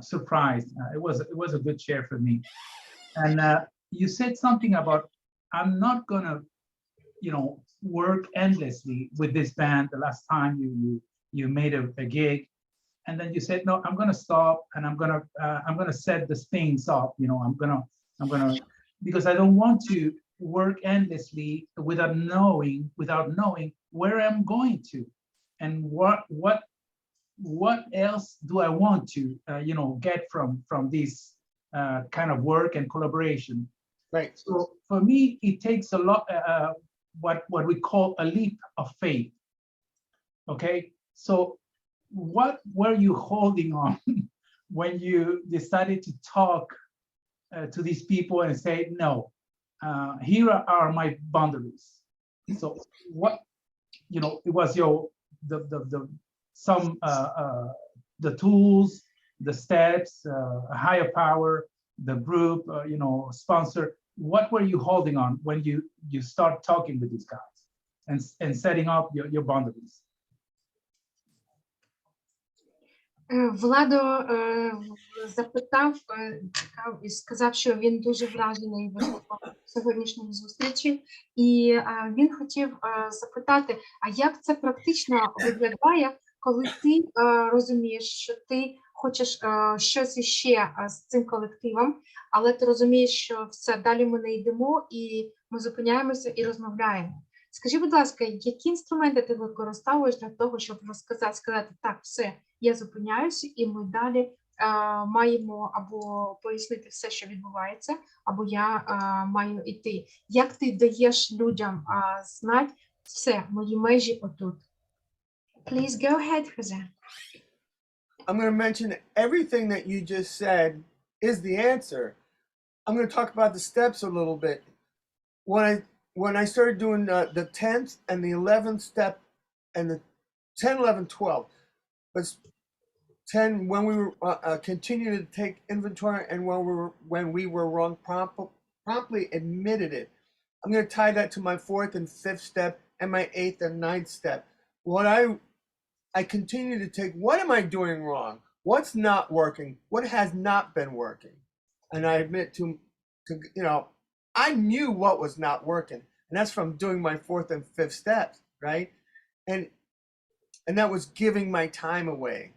surprised. It was a good share for me. And you said something about, I'm not gonna, work endlessly with this band. The last time you made a gig, and then you said, no, I'm gonna stop, and I'm gonna set the things up. I'm gonna because I don't want to work endlessly without knowing where I'm going to, and what else do I want to get from this kind of work and collaboration. Right. So for me, it takes a lot, what we call a leap of faith. Okay, so what were you holding on when you decided to talk to these people and say, no, here are my boundaries? So what, it was the tools, the steps, a higher power, the group, sponsor. What were you holding on when you start talking with these guys and setting up your boundaries? Владо запитав і сказав, що він дуже вражений виступом сьогоднішньої зустрічі, і він хотів запитати, а як це практично виглядає, коли ти розумієш, що ти хочеш щось іще з цим колективом, але ти розумієш, що все, далі ми не йдемо, і ми зупиняємося і розмовляємо. Скажи, будь ласка, які інструменти ти використовуєш для того, щоб сказати, так, все, я зупиняюся, і ми далі маємо або пояснити все, що відбувається, або я маю йти. Як ти даєш людям знати, все, мої межі отут? Please go ahead, Jose. I'm going to mention everything that you just said is the answer. I'm going to talk about the steps a little bit. When I started doing the 10th and the 11th step and the 10, 11, 12, but 10 when we were continuing to take inventory and when we were wrong, promptly admitted it. I'm going to tie that to my 4th and 5th step and my 8th and 9th step. What I continue to take, what am I doing wrong? What's not working? What has not been working? And I admit to I knew what was not working, and that's from doing my 4th and 5th steps, right? And that was giving my time away.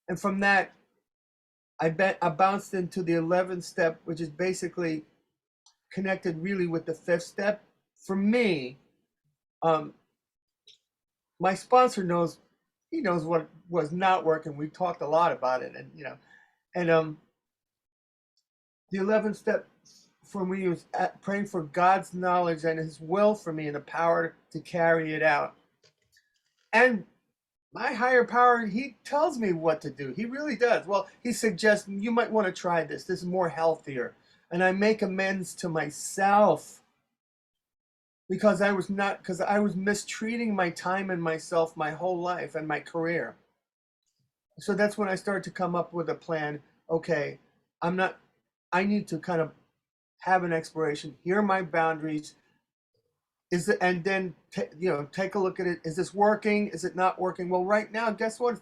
And from that, I bounced into the 11th step, which is basically connected really with the 5th step. For me, my sponsor knows, he knows what was not working. We talked a lot about it, and the 11th step for me was praying for God's knowledge and his will for me and the power to carry it out. And my higher power, he tells me what to do. He really does. Well, he suggests you might want to try this. This is more healthier. And I make amends to myself because I was mistreating my time and myself my whole life and my career. So that's when I started to come up with a plan. Okay, I need to kind of have an expiration. Here are my boundaries. And then take a look at it. Is this working? Is it not working? Well, right now, guess what?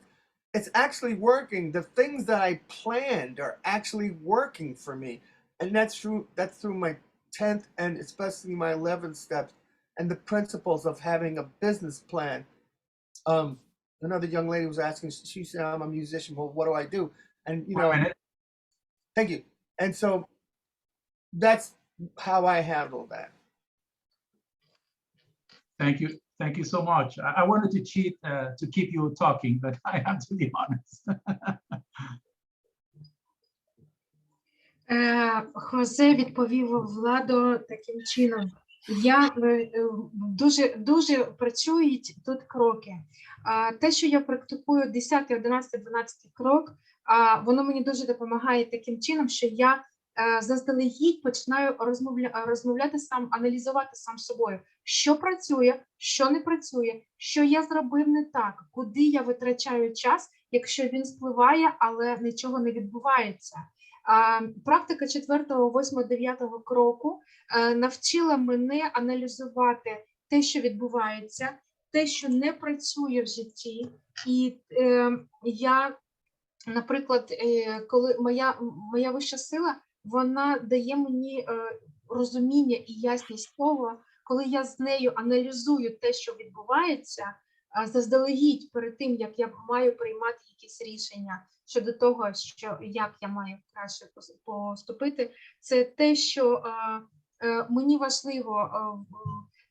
It's actually working. The things that I planned are actually working for me, and that's through my 10th and especially my 11th steps and the principles of having a business plan. Another young lady was asking. She said, "I'm a musician. Well, what do I do?" And One minute. thank you. And so that's how I handle that. Thank you. Thank you so much. I wanted to cheat to keep you talking, but I have to be honest. Хозе відповів Владо таким чином. Дуже працюють тут кроки. Те, що я практикую 10, 11, 12 крок, воно мені дуже допомагає таким чином, що я заздалегідь починаю розмовляти сам, аналізувати сам собою, що працює, що не працює, що я зробив не так, куди я витрачаю час, якщо він спливає, але нічого не відбувається. Практика 4, 8, 9 кроку навчила мене аналізувати те, що відбувається, те, що не працює в житті. І я, наприклад, коли моя вища сила, вона дає мені розуміння і ясність того, коли я з нею аналізую те, що відбувається, заздалегідь перед тим, як я маю приймати якісь рішення щодо того, як я маю краще поступити, це те, що мені важливо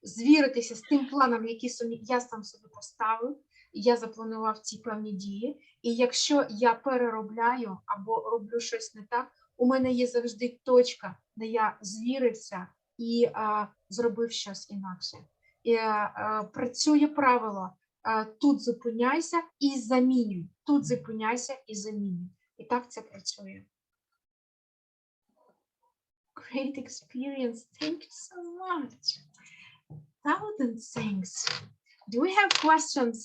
звіритися з тим планом, який я сам собі поставив, я запланував ці певні дії, і якщо я переробляю або роблю щось не так, у мене є завжди точка, де я звірився і зробив щось інакше. І працює правило: тут зупиняйся і замінюй, тут зупиняйся і замінюй. І так це працює. Great experience. Thank you so much. Thousand thanks. Do we have questions?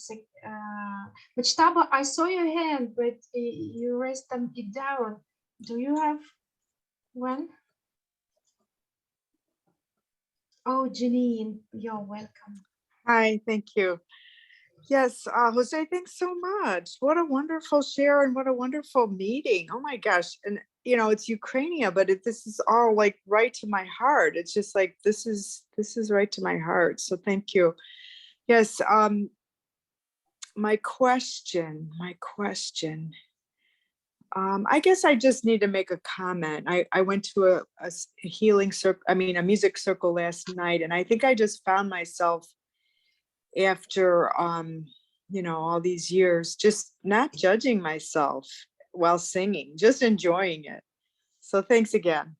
Mujtaba, I saw your hand, but you raised it down. Do you have one? Oh, Janine, you're welcome. Hi, thank you. Yes, Jose, thanks so much. What a wonderful share and what a wonderful meeting. Oh my gosh. And it's Ukrainian, but this is all like right to my heart. It's just like, this is right to my heart. So thank you. Yes. My question, I guess I just need to make a comment. I went to a healing circle, a music circle last night, and I think I just found myself after, all these years, just not judging myself while singing, just enjoying it. So thanks again.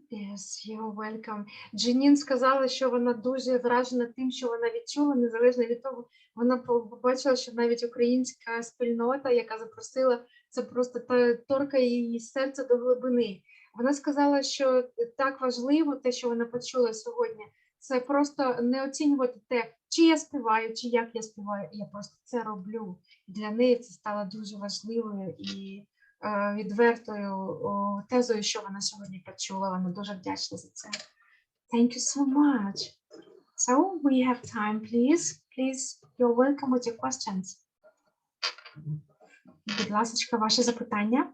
Yes, you're welcome. Дженін сказала, що вона дуже вражена тим, що вона відчула, незалежно від того, вона побачила, що навіть українська спільнота, яка запросила, це просто торкає її серце до глибини. Вона сказала, що так важливо те, що вона почула сьогодні, це просто не оцінювати те, чи я співаю, чи як я співаю, я просто це роблю. Для неї це стало дуже важливою і відвертою тезою, що вона сьогодні почула. Вона дуже вдячна за це. Thank you so much. So we have time, please. Please, you're welcome with your questions. Будь ласка, ваші запитання.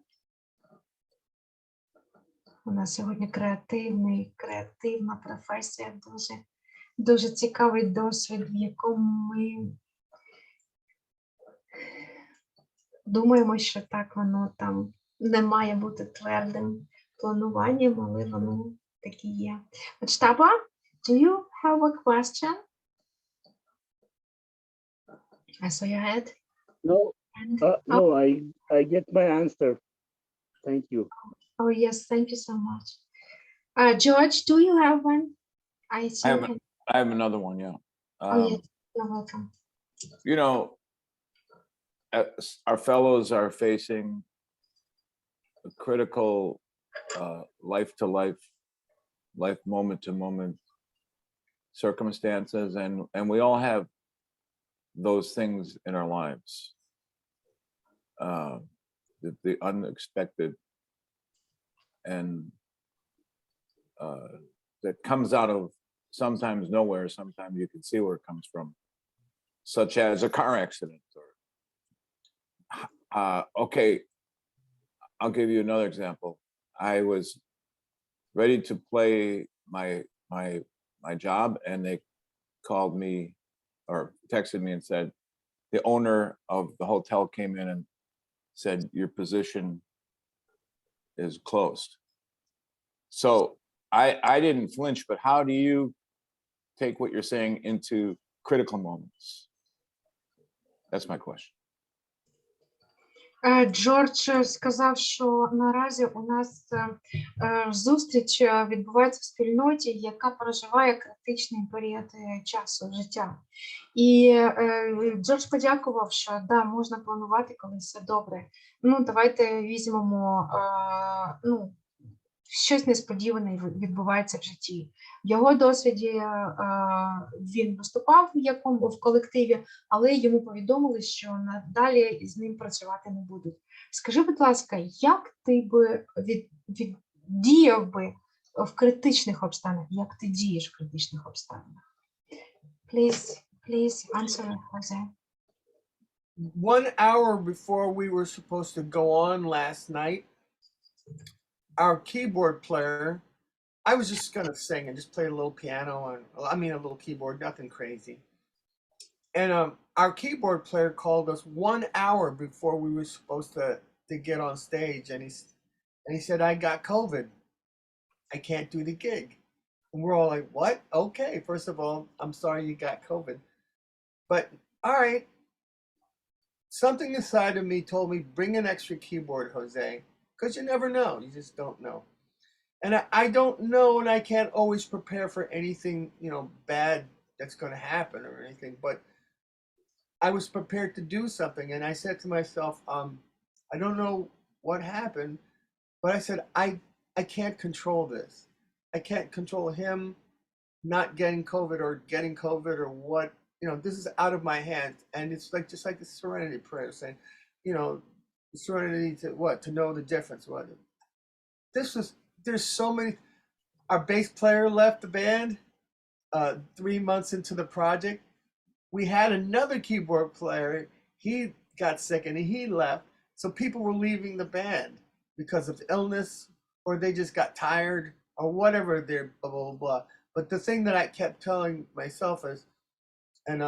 У нас сьогодні креативна професія, дуже цікавий досвід, в якому ми думаємо, що так воно там не має бути твердим плануванням, але воно таке є. Mujtaba, do you have a question? I saw your head. No, no, I get my answer. Thank you. Oh, yes, thank you so much. George, do you have one? I have another one, yeah. Oh, yes, you're welcome. Our fellows are facing a critical life-to-life life moment to moment circumstances, and we all have those things in our lives. The unexpected and that comes out of sometimes nowhere, sometimes you can see where it comes from, such as a car accident. Or okay, I'll give you another example. I was ready to play my job, and they called me or texted me and said the owner of the hotel came in and said your position is closed. So I didn't flinch, but how do you take what you're saying into critical moments? That's my question. Джордж сказав, що наразі у нас зустріч відбувається в спільноті, яка проживає критичний період часу життя. І Джордж подякував, що да, можна планувати, коли все добре. Ну, давайте візьмемо, щось несподіване відбувається в житті. В його досвіді він виступав в колективі, але йому повідомили, що надалі з ним працювати не будуть. Скажи, будь ласка, як ти би діяв би в критичних обставинах? Як ти дієш в критичних обставинах? Please answer, Jose. 1 hour before we were supposed to go on last night, our keyboard player, I was just gonna sing and just play a little piano and a little keyboard, nothing crazy. And our keyboard player called us 1 hour before we were supposed to get on stage, and he said, I got COVID. I can't do the gig. And we're all like, what? Okay, first of all, I'm sorry you got COVID. But all right. Something inside of me told me, bring an extra keyboard, Jose. Because you never know. You just don't know. And I don't know, and I can't always prepare for anything, bad that's going to happen or anything. But I was prepared to do something. And I said to myself, I don't know what happened, but I said, I can't control this. I can't control him not getting COVID or getting COVID or what. This is out of my hands. And it's just like the serenity prayer saying, serenity to what? To know the difference. What? There's so many. Our bass player left the band 3 months into the project. We had another keyboard player. He got sick and he left. So people were leaving the band because of illness, or they just got tired, or whatever. They're blah blah blah. But the thing that I kept telling myself is, and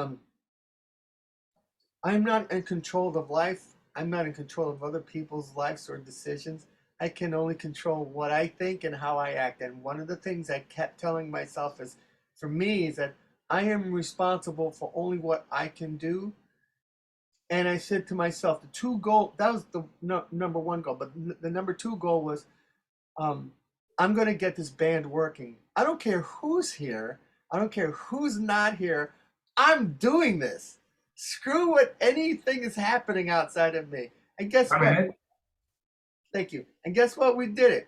I'm not in control of life. I'm not in control of other people's lives or decisions. I can only control what I think and how I act. And one of the things I kept telling myself is, for me, is that I am responsible for only what I can do. And I said to myself, the two goals, that was the number one goal. But the number two goal was, I'm going to get this band working. I don't care who's here. I don't care who's not here. I'm doing this. Screw what anything is happening outside of me. And guess what? Thank you. And guess what? We did it.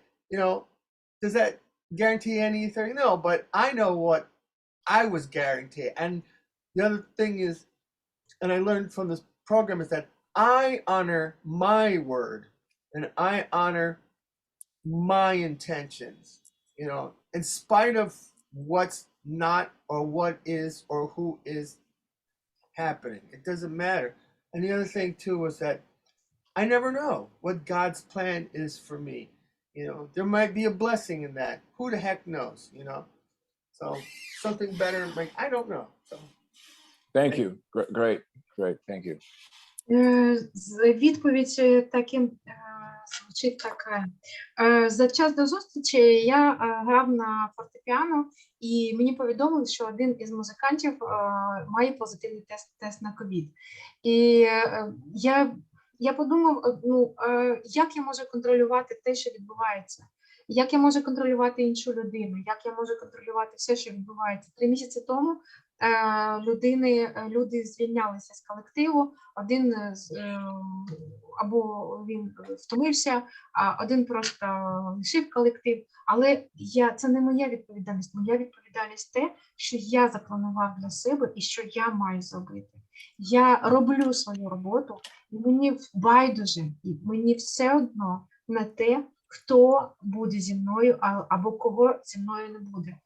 Does that guarantee anything? No, but I know what I was guaranteed. And the other thing is, and I learned from this program, is that I honor my word and I honor my intentions, in spite of what's not or what is or who is happening. It doesn't matter. And the other thing too was that I never know what God's plan is for me. There might be a blessing in that. Who the heck knows, So something better, I don't know. So Thank you. Great. Thank you. Відповідь звучить така. За час до зустрічі я грав на фортепіано, і мені повідомили, що один із музикантів має позитивний тест на ковід. І я подумав, як я можу контролювати те, що відбувається. Як я можу контролювати іншу людину? Як я можу контролювати все, що відбувається? 3 місяці тому люди звільнялися з колективу, або він втомився, а один просто лишив колектив. Але це не моя відповідальність. Моя відповідальність те, що я запланував для себе і що я маю зробити. Я роблю свою роботу, і мені байдуже, і мені все одно на те, хто буде зі мною або кого зі мною не буде.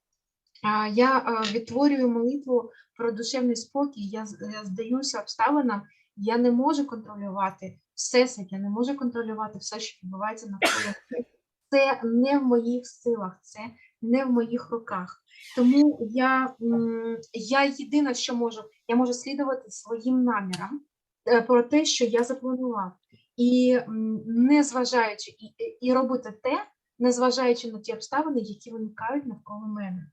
Я відтворюю молитву про душевний спокій, я здаюся обставинам, я не можу контролювати всесвіт, я не можу контролювати все, що відбувається навколо. Це не в моїх силах, це не в моїх руках. Тому я єдине, що можу, я можу слідувати своїм намірам про те, що я запланував. І не зважаючи, і робити те, незважаючи на ті обставини, які виникають навколо мене.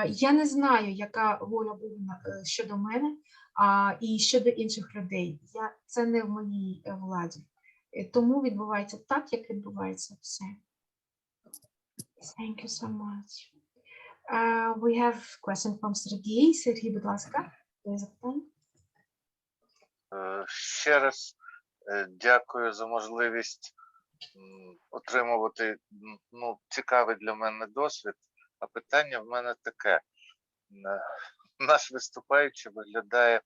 Я не знаю, яка воля буде щодо мене і щодо інших людей. Це не в моїй владі. Тому відбувається так, як відбувається все. Thank you so much. We have question from Сергій. Сергій, будь ласка, запитання. Ще раз дякую за можливість отримувати цікавий для мене досвід. А питання в мене таке. Наш виступаючий виглядає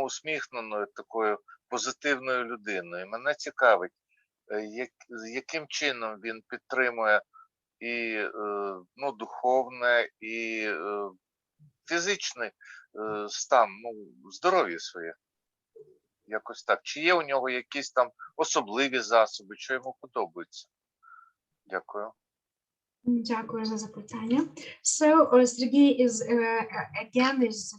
усміхненою, такою позитивною людиною. Мене цікавить, яким чином він підтримує і духовне, і фізичний стан, здоров'я своє. Якось так. Чи є у нього якісь там особливі засоби, що йому подобається? Дякую. Дякую за запитання. So, Sergey is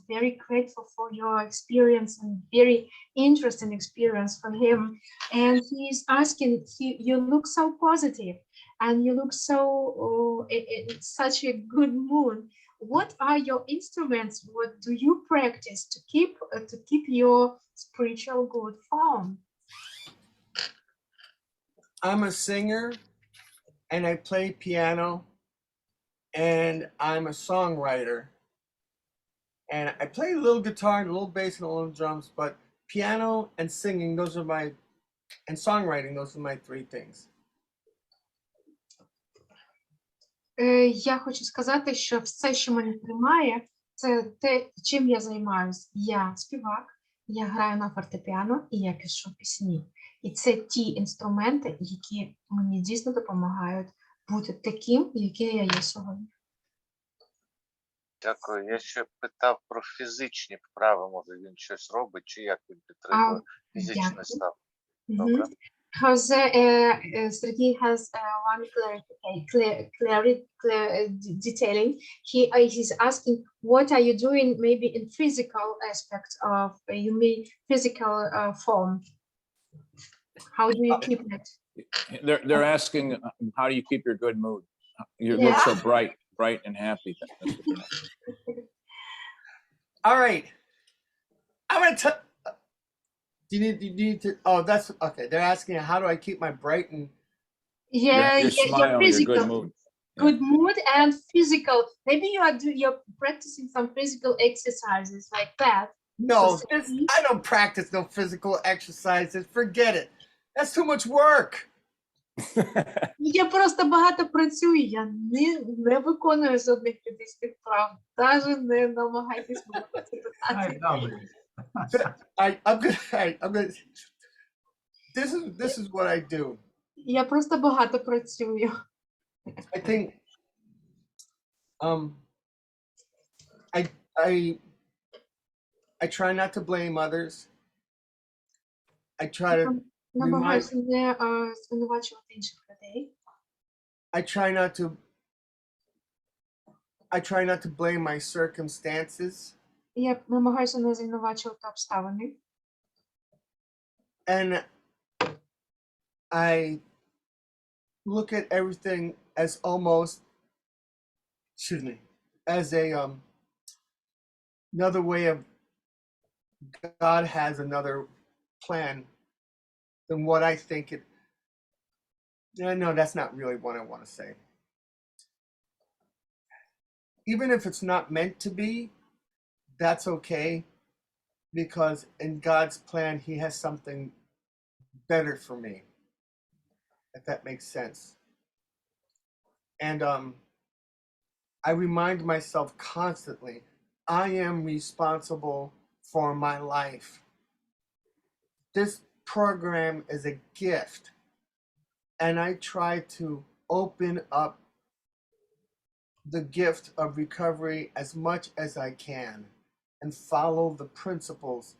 very grateful for your experience and very interesting experience from him. And he's asking, you look so positive and you look so in such a good mood. What are your instruments? What do you practice to keep your spiritual good form? I'm a singer. And I play piano, and I'm a songwriter. And I play a little guitar and a little bass and a little drums, but piano and singing, and songwriting, those are my three things. Я хочу сказати, що все, що мене тримає, це те, чим я займаюся. Я співак, я граю на фортепіано і я пишу пісні. І це ті інструменти, які мені дійсно допомагають бути таким, який я є сьогодні. Дякую. Я ще питав про фізичні вправи, може він щось робить, чи як він підтримує фізичний стан. Добре. Because Sergey has one clear detailing. He's asking, what are you doing maybe in physical aspects of, you mean physical form? How do you keep it? They're asking, how do you keep your good mood? You look so bright and happy. That's what they're asking. All right. I'm going to do you need to, oh, that's, okay. They're asking, how do I keep my bright and... Your smile, your good mood. Good mood and physical. Maybe you're practicing some physical exercises like that. No, I don't practice no physical exercises. Forget it. That's too much work. Я просто багато працюю, я не виконую жодних фізичних вправ. Навіть не намагайтесь мене це питати. I'm gonna. This is what I do. Я просто багато працюю. I think. I try not to blame others. I try to. Намагаюся не звинувачувати інших людей. I try not to blame my circumstances. Я намагаюся не звинувачувати обставини. And I look at everything as almost, as another way of God has another plan than what I think it. No, that's not really what I want to say. even if it's not meant to be, that's okay, because in God's plan, He has something better for me, if that makes sense. And I remind myself constantly, I am responsible for my life. This program is a gift, and I try to open up the gift of recovery as much as I can and follow the principles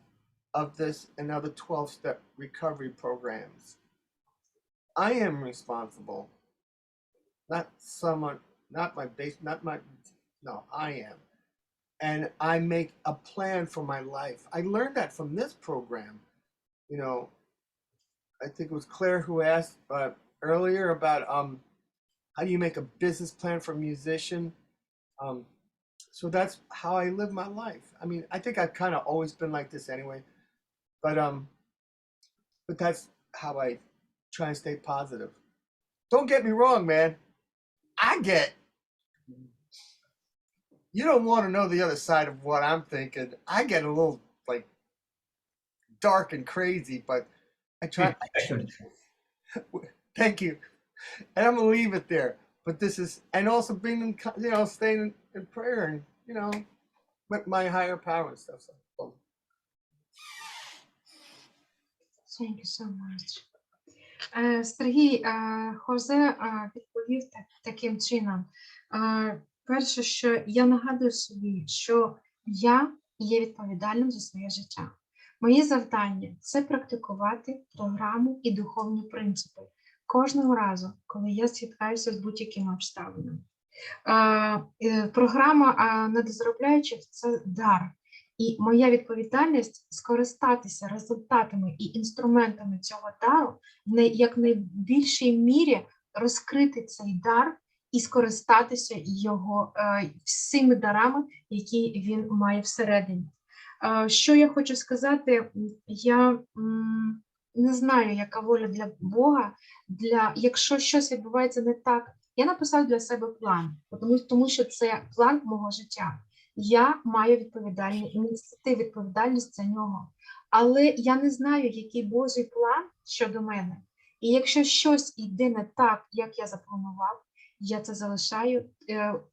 of this and other 12-step recovery programs. I am responsible, not someone, not my base, not my, no, I am. And I make a plan for my life. I learned that from this program. You know, I think it was Claire who asked earlier about how do you make a business plan for a musician. So that's how I live my life. I mean, I think I've kind of always been like this anyway, but that's how I try and stay positive. Don't get me wrong, man. You don't want to know the other side of what I'm thinking. I get a little like dark and crazy, but I try. Thank you. And I'm gonna leave it there. But this is, and also being in, staying in prayer and, with my higher power and stuff. So. Thank you so much. Сергій, Хозе відповів таким чином. Перше, що я нагадую собі, що я є відповідальним за своє життя. Мої завдання – це практикувати програму і духовні принципи кожного разу, коли я стикаюся з будь-якими обставинами. Програма «Недозаробляючих» – це дар. І моя відповідальність – скористатися результатами і інструментами цього дару, в якнайбільшій мірі розкрити цей дар і скористатися його всіми дарами, які він має всередині. Що я хочу сказати, я не знаю, яка воля для Бога, якщо щось відбувається не так, я написав для себе план, тому що це план мого життя. Я маю нести відповідальність за нього. Але я не знаю, який Божий план щодо мене. І якщо щось йде не так, як я запланував, я це залишаю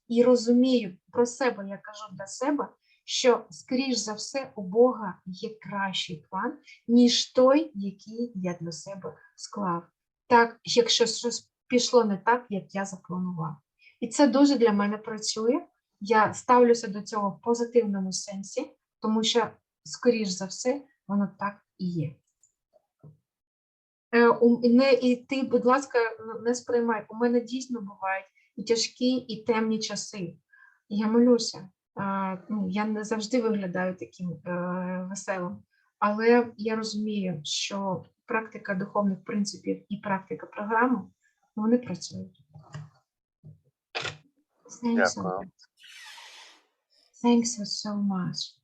і розумію про себе, я кажу для себе, що, скоріш за все, у Бога є кращий план, ніж той, який я для себе склав. Так, якщо щось пішло не так, як я запланував. І це дуже для мене працює. Я ставлюся до цього в позитивному сенсі, тому що, скоріш за все, воно так і є. І ти, будь ласка, не сприймай. У мене дійсно бувають і тяжкі, і темні часи. Я молюся. Я не завжди виглядаю таким веселим, але я розумію, що практика духовних принципів і практика програми, вони працюють. Дякую. Thanks so much.